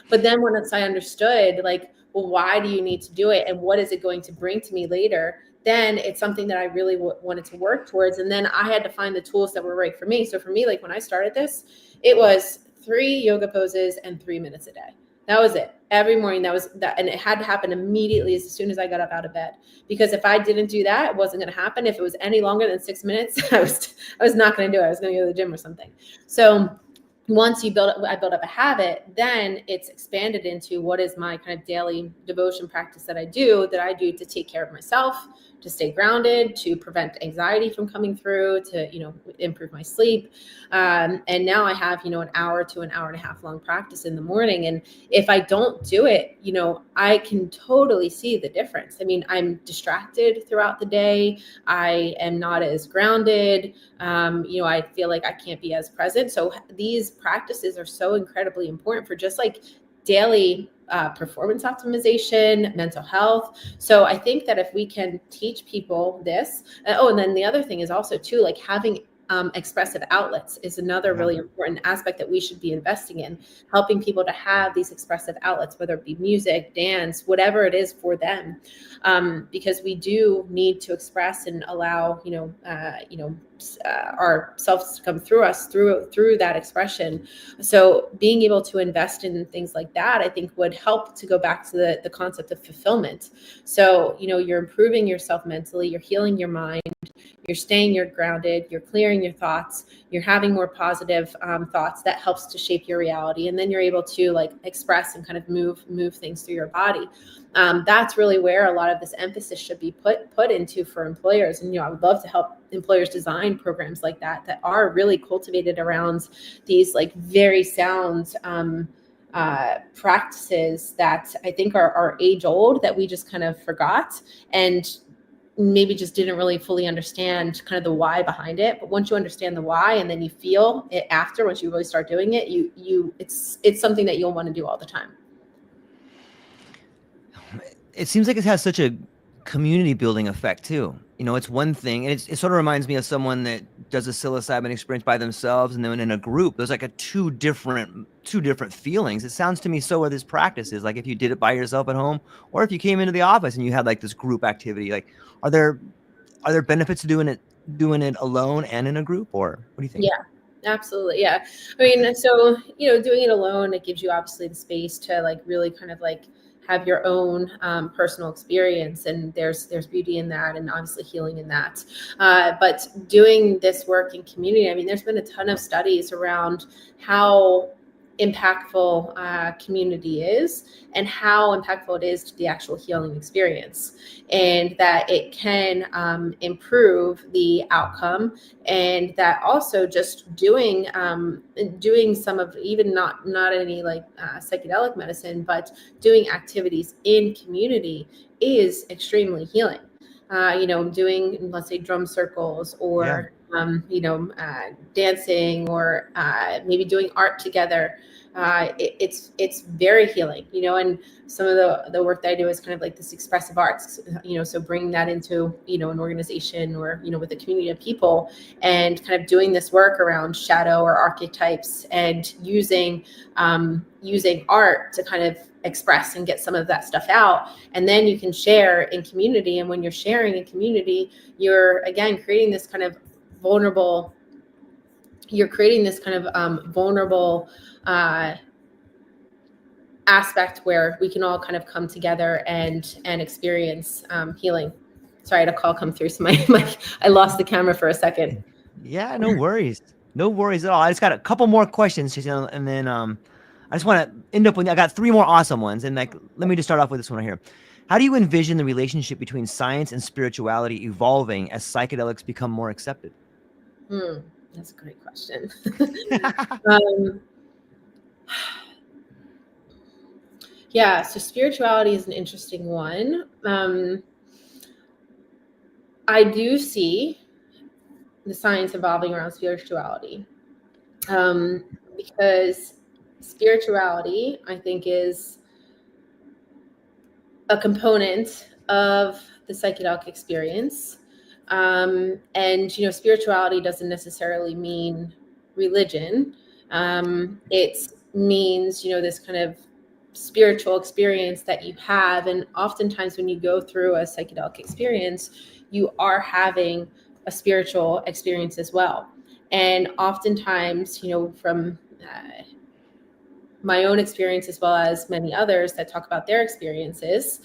But then once I understood, like, well, why do you need to do it, and what is it going to bring to me later? Then it's something that I really wanted to work towards. And then I had to find the tools that were right for me. So for me, like when I started this, it was 3 yoga poses and 3 minutes a day. That was it. Every morning, that was that. And it had to happen immediately as soon as I got up out of bed, because if I didn't do that, it wasn't going to happen. If it was any longer than 6 minutes, I was not going to do it. I was going to go to the gym or something. So once I build up a habit, then it's expanded into what is my kind of daily devotion practice that I do to take care of myself, to stay grounded, to prevent anxiety from coming through, to, improve my sleep. And now I have, an hour to an hour and a half long practice in the morning. And if I don't do it, I can totally see the difference. I mean, I'm distracted throughout the day. I am not as grounded. I feel like I can't be as present. So these practices are so incredibly important for just like daily performance optimization, mental health. So I think that if we can teach people this, and then the other thing is also too, like having expressive outlets is another really important aspect that we should be investing in, helping people to have these expressive outlets, whether it be music, dance, whatever it is for them, because we do need to express and allow ourselves to come through us through that expression. So being able to invest in things like that, I think would help to go back to the concept of fulfillment. So you're improving yourself mentally, you're healing your mind, you're grounded, you're clearing your thoughts, you're having more positive thoughts that helps to shape your reality. And then you're able to like express and kind of move things through your body. That's really where a lot of this emphasis should be put into for employers. And, I would love to help employers design programs like that are really cultivated around these like very sound practices that I think are age old, that we just kind of forgot and maybe just didn't really fully understand kind of the why behind it. But once you understand the why, and then you feel it after, once you really start doing it, it's something that you'll want to do all the time. It seems like it has such a community building effect too. It's one thing, and it sort of reminds me of someone that does a psilocybin experience by themselves, and then in a group, there's like two different feelings. It sounds to me so where this practice is like if you did it by yourself at home, or if you came into the office and you had like this group activity. Like, are there benefits to doing it alone and in a group, or what do you think? Yeah. Absolutely. Yeah. I mean, so, doing it alone, it gives you obviously the space to like really kind of like have your own personal experience, and there's beauty in that, and obviously healing in that. But doing this work in community, I mean, there's been a ton of studies around how impactful community is, and how impactful it is to the actual healing experience, and that it can improve the outcome, and that also just doing some of, even not any like psychedelic medicine, but doing activities in community is extremely healing. Doing, let's say, drum circles, or dancing, or maybe doing art together. It's very healing, and some of the work that I do is kind of like this expressive arts, so bringing that into, an organization, or, with a community of people, and kind of doing this work around shadow or archetypes, and using art to kind of express and get some of that stuff out. And then you can share in community. And when you're sharing in community, you're again creating this kind of vulnerable aspect where we can all kind of come together and experience healing. Sorry, I had a call come through, so I lost the camera for a second. Yeah, no worries. No worries at all. I just got a couple more questions, and then I just want to end up with, I got 3 more awesome ones, and like, let me just start off with this one right here. How do you envision the relationship between science and spirituality evolving as psychedelics become more accepted? That's a great question. Yeah, so spirituality is an interesting one. I do see the science evolving around spirituality, because spirituality, I think, is a component of the psychedelic experience. And, spirituality doesn't necessarily mean religion. It means, this kind of spiritual experience that you have. And oftentimes when you go through a psychedelic experience, you are having a spiritual experience as well. And oftentimes, from my own experience, as well as many others that talk about their experiences,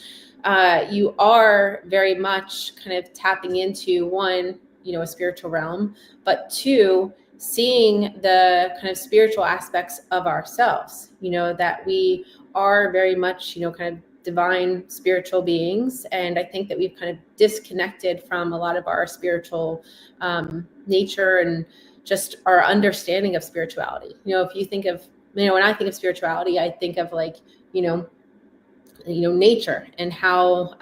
you are very much kind of tapping into, one, a spiritual realm, but two, seeing the kind of spiritual aspects of ourselves, that we are very much, kind of divine spiritual beings. And I think that we've kind of disconnected from a lot of our spiritual nature and just our understanding of spirituality. If you think of, when I think of spirituality, I think of like, nature, and how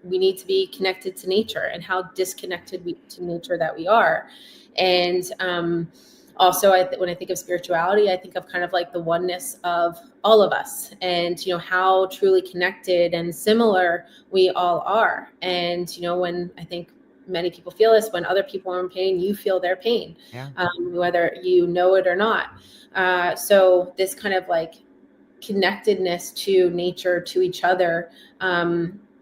we need to be connected to nature, and how disconnected to nature that we are. And also, when I think of spirituality, I think of kind of like the oneness of all of us, and how truly connected and similar we all are. And when I think many people feel this, when other people are in pain, you feel their pain, Yeah. whether you know it or not. So this kind of like connectedness to nature, to each other,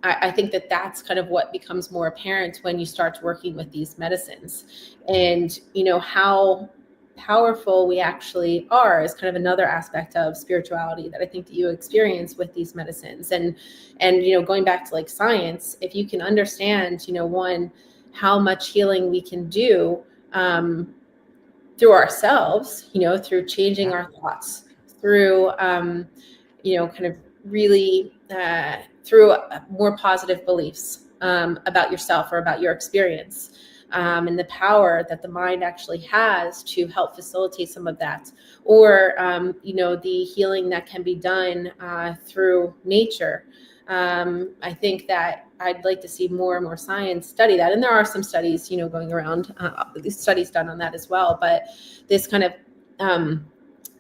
I think that that's kind of what becomes more apparent when you start working with these medicines. And how powerful we actually are is kind of another aspect of spirituality that I think that you experience with these medicines. And going back to like science, if you can understand, one, how much healing we can do through ourselves, through changing our thoughts, through, kind of really through more positive beliefs about yourself or about your experience, and the power that the mind actually has to help facilitate some of that, or, the healing that can be done through nature. I think that I'd like to see more and more science study that. And there are some studies, going around, studies done on that as well. But this kind of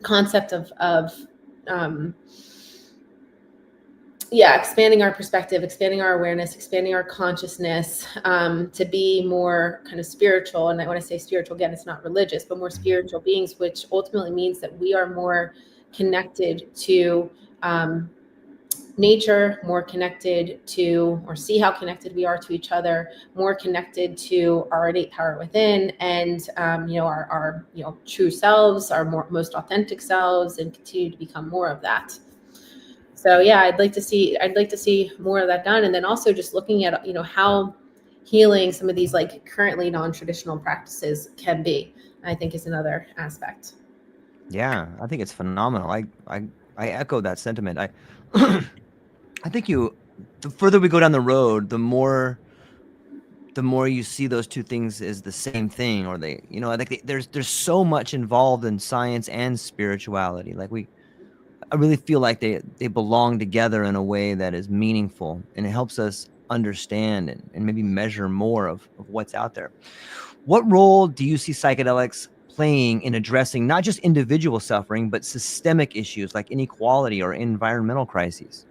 concept of expanding our perspective, expanding our awareness, expanding our consciousness, to be more kind of spiritual. And when I say spiritual, again, it's not religious, but more spiritual beings, which ultimately means that we are more connected to nature, more connected to, or see how connected we are to each other, more connected to our innate power within, and our true selves, our most authentic selves, and continue to become more of that. So yeah, I'd like to see more of that done. And then also just looking at how healing some of these like currently non-traditional practices can be, I think, is another aspect. Yeah, I think it's phenomenal. I echo that sentiment. I think the further we go down the road, the more you see those two things as the same thing, or they, I think there's so much involved in science and spirituality. Like I really feel like they belong together in a way that is meaningful, and it helps us understand and maybe measure more of what's out there. What role do you see psychedelics playing in addressing not just individual suffering, but systemic issues like inequality or environmental crises?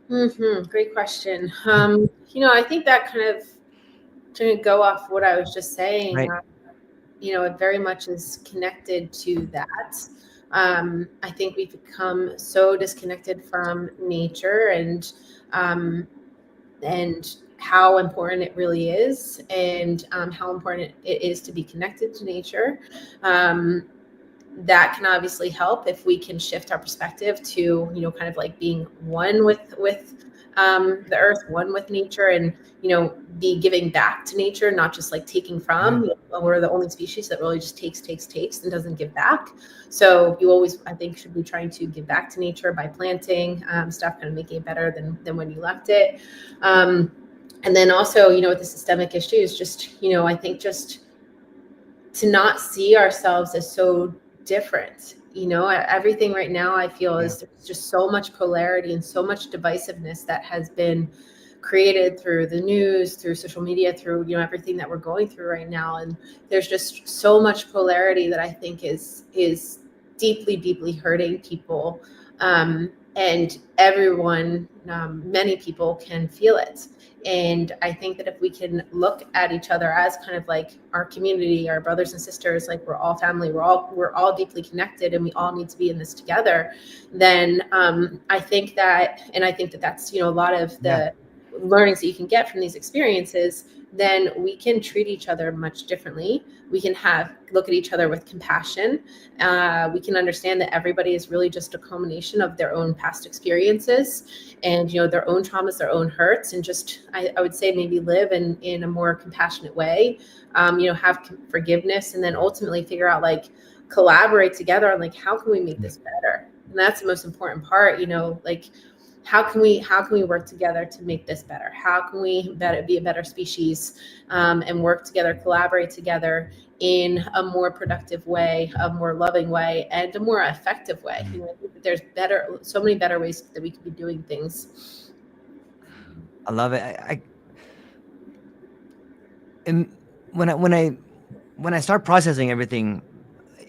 Great question. I think that kind of, to go off what I was just saying, Right. it very much is connected to that. I think we've become so disconnected from nature, and how important it really is, and how important it is to be connected to nature. That can obviously help if we can shift our perspective to, kind of like being one with the earth, one with nature, and be giving back to nature, not just like taking from. We're the only species that really just takes and doesn't give back. So you always, I think, should be trying to give back to nature by planting stuff, kind of making it better than when you left it. And then also, with the systemic issues, just, I think just to not see ourselves as so different. Everything right now I feel is there's just so much polarity and so much divisiveness that has been created through the news, through social media, through everything that we're going through right now. And there's just so much polarity that I think is deeply hurting people, and everyone, many people can feel it. And I think that if we can look at each other as kind of like our community, our brothers and sisters, like we're all family, we're all deeply connected, and we all need to be in this together, then I think that's a lot of the learnings that you can get from these experiences then we can treat each other much differently. We can look at each other with compassion. We can understand that everybody is really just a culmination of their own past experiences and, their own traumas, their own hurts, and just, I would say, maybe live in a more compassionate way, have forgiveness, and then ultimately figure out, like, collaborate together on, like, how can we make this better? And that's the most important part, like, how can we work together to make this better? How can we be a better species, and work together, collaborate together in a more productive way, a more loving way, and a more effective way? I think that there's so many better ways that we could be doing things. I love it. And when I start processing everything,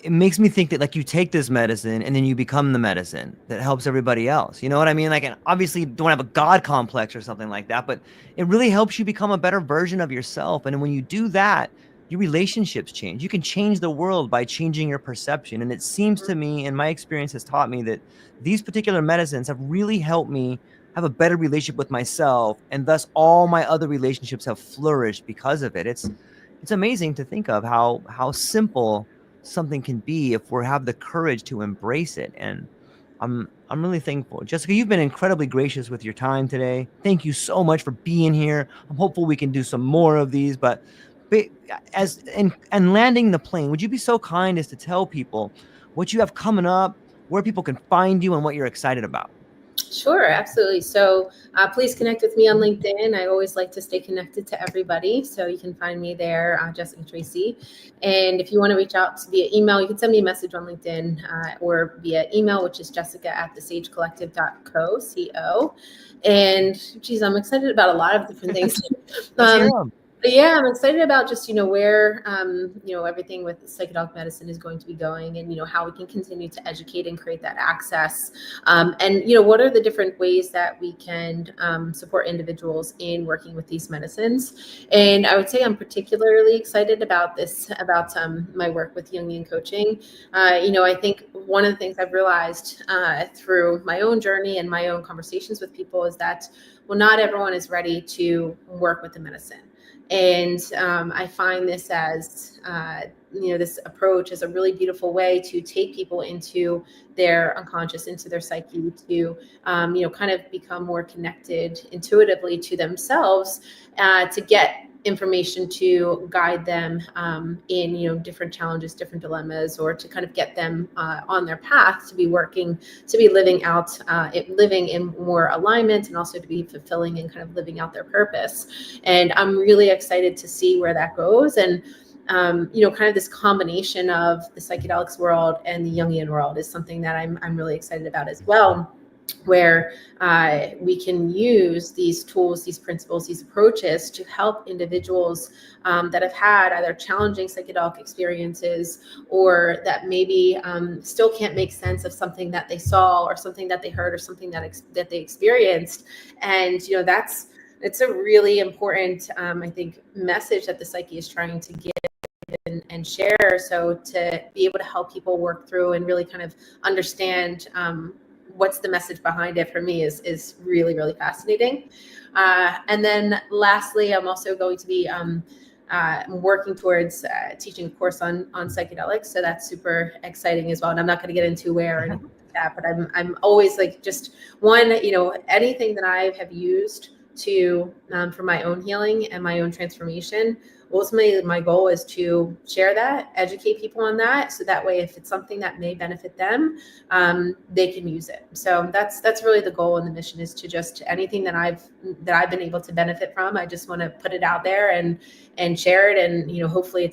it makes me think that, like, you take this medicine and then you become the medicine that helps everybody else. You know what I mean? Like, and obviously you don't have a God complex or something like that, but it really helps you become a better version of yourself. And when you do that, your relationships change. You can change the world by changing your perception. And it seems to me, and my experience has taught me, that these particular medicines have really helped me have a better relationship with myself. And thus all my other relationships have flourished because of it. It's amazing to think of how simple something can be if we have the courage to embrace it. And I'm really thankful. Jessica, you've been incredibly gracious with your time today. Thank you so much for being here. I'm hopeful we can do some more of these, but and landing the plane, would you be so kind as to tell people what you have coming up, where people can find you, and what you're excited about? Sure, absolutely. So please connect with me on LinkedIn. I always like to stay connected to everybody. So you can find me there, Jessica Tracy. And if you want to reach out via email, you can send me a message on LinkedIn or via email, which is jessica@thesagecollective.co. And geez, I'm excited about a lot of different things. But yeah, I'm excited about just, where, everything with psychedelic medicine is going to be going, and, how we can continue to educate and create that access. And, what are the different ways that we can support individuals in working with these medicines. And I would say I'm particularly excited about my work with Jungian coaching. I think one of the things I've realized through my own journey and my own conversations with people is that, well, not everyone is ready to work with the medicine. And I find this as, this approach is a really beautiful way to take people into their unconscious, into their psyche, to, kind of become more connected intuitively to themselves, to get information to guide them in, different challenges, different dilemmas, or to kind of get them on their path to be living in more alignment, and also to be fulfilling and kind of living out their purpose. And I'm really excited to see where that goes. And kind of this combination of the psychedelics world and the Jungian world is something that I'm really excited about as well, where we can use these tools, these principles, these approaches to help individuals that have had either challenging psychedelic experiences, or that maybe still can't make sense of something that they saw, or something that they heard, or something that they experienced. And it's a really important, I think, message that the psyche is trying to give and share. So to be able to help people work through and really kind of understand what's the message behind it, for me is really, really fascinating. And then lastly, I'm also going to be working towards teaching a course on psychedelics. So that's super exciting as well. And I'm not going to get into where or anything like that, but I'm always like, just one, anything that I have used to for my own healing and my own transformation. Ultimately, my goal is to share that, educate people on that, so that way, if it's something that may benefit them, they can use it. So that's really the goal, and the mission is to just anything that I've been able to benefit from, I just want to put it out there and share it, and hopefully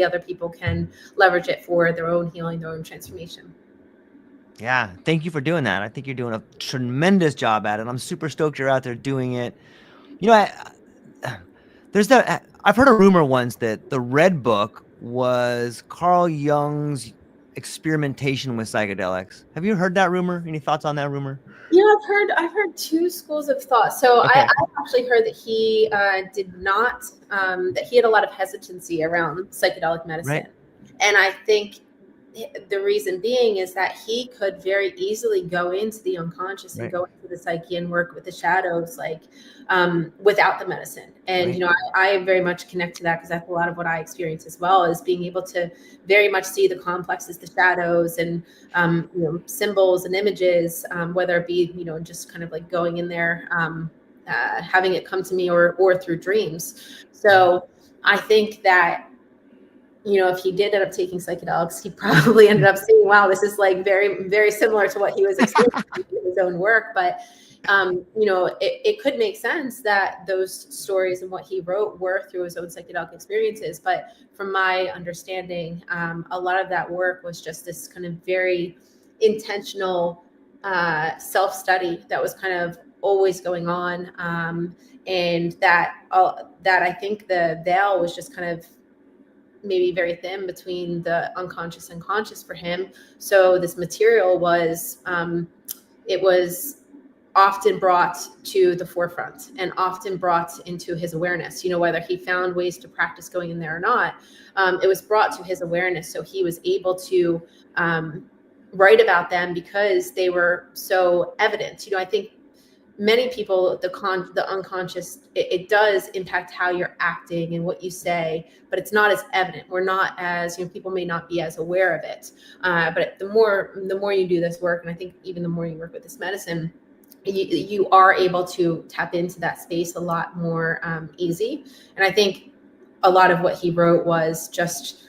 other people can leverage it for their own healing, their own transformation. Yeah, thank you for doing that. I think you're doing a tremendous job at it. I'm super stoked you're out there doing it. I've heard a rumor once that the Red Book was Carl Jung's experimentation with psychedelics. Have you heard that rumor? Any thoughts on that rumor? Yeah, I've heard two schools of thought. So okay. I've actually heard that he did not, that he had a lot of hesitancy around psychedelic medicine. Right. And I think the reason being is that he could very easily go into the unconscious and Right. go into the psyche and work with the shadows, like without the medicine. And, Right. I very much connect to that, because that's a lot of what I experience as well, is being able to very much see the complexes, the shadows, and, symbols and images, whether it be, just kind of like going in there, having it come to me, or through dreams. So I think that, if he did end up taking psychedelics, he probably ended up seeing, wow, this is like very, very similar to what he was experiencing in his own work. But, it could make sense that those stories and what he wrote were through his own psychedelic experiences. But from my understanding, a lot of that work was just this kind of very intentional self-study that was kind of always going on. And that I think the veil was just kind of maybe very thin between the unconscious and conscious for him. So this material was, it was often brought to the forefront and often brought into his awareness, whether he found ways to practice going in there or not. It was brought to his awareness. So he was able to write about them because they were so evident. I think many people, the unconscious, it does impact how you're acting and what you say, but it's not as evident. We're not as, people may not be as aware of it. But the more you do this work, and I think even the more you work with this medicine, you are able to tap into that space a lot more easy. And I think a lot of what he wrote was just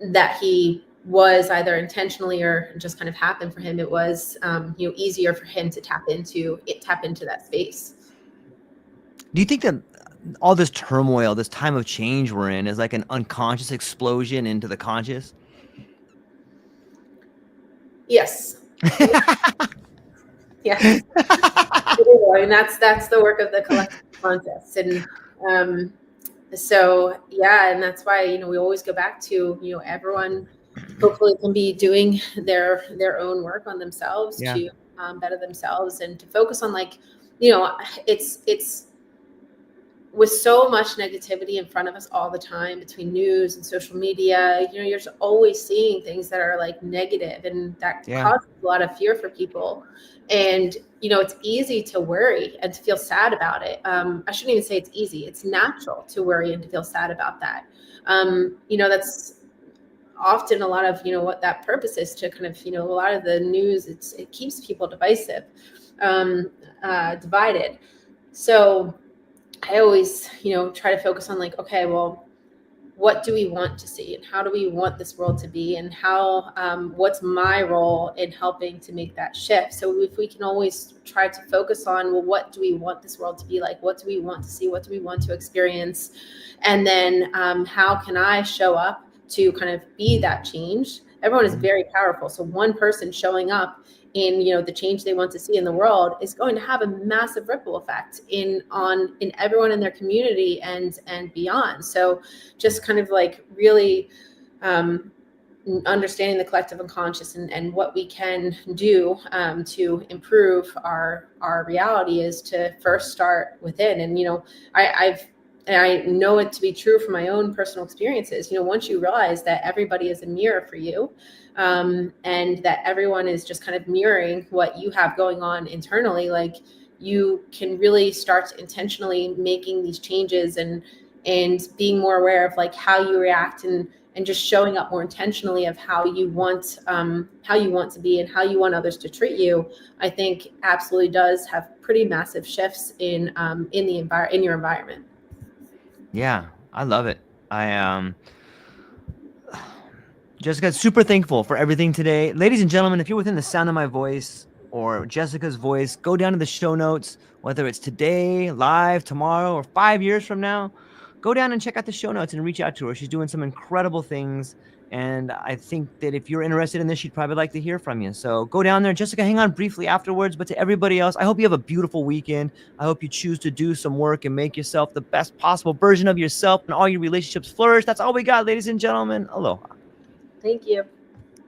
that he was either intentionally or just kind of happened for him. It was easier for him to tap into that space. Do you think that all this turmoil, this time of change we're in, is like an unconscious explosion into the conscious? Yes. Yes. I mean, that's the work of the collective conscious. And so, yeah, and that's why, we always go back to, everyone hopefully can be doing their own work on themselves to better themselves, and to focus on, like, it's with so much negativity in front of us all the time between news and social media, you're just always seeing things that are like negative, and that causes a lot of fear for people. And, it's easy to worry and to feel sad about it. I shouldn't even say it's easy. It's natural to worry and to feel sad about that. That's often a lot of, what that purpose is, to kind of, a lot of the news, it keeps people divisive, divided. So I always, try to focus on, like, okay, well, what do we want to see, and how do we want this world to be, and how, what's my role in helping to make that shift? So if we can always try to focus on, well, what do we want this world to be like? What do we want to see? What do we want to experience? And then how can I show up to kind of be that change? Everyone is very powerful. So one person showing up in, the change they want to see in the world is going to have a massive ripple effect in everyone in their community and beyond. So just kind of like really understanding the collective unconscious and what we can do to improve our reality is to first start within. And, I know it to be true from my own personal experiences. Once you realize that everybody is a mirror for you, and that everyone is just kind of mirroring what you have going on internally, like, you can really start intentionally making these changes and being more aware of, like, how you react, and just showing up more intentionally of how you want to be and how you want others to treat you. I think absolutely does have pretty massive shifts in your environment. Yeah, I love it. Jessica, super thankful for everything today. Ladies and gentlemen, if you're within the sound of my voice or Jessica's voice, go down to the show notes, whether it's today, live, tomorrow, or 5 years from now. Go down and check out the show notes and reach out to her. She's doing some incredible things. And I think that if you're interested in this, she'd probably like to hear from you. So go down there. Jessica, hang on briefly afterwards. But to everybody else, I hope you have a beautiful weekend. I hope you choose to do some work and make yourself the best possible version of yourself, and all your relationships flourish. That's all we got, ladies and gentlemen. Aloha. Thank you.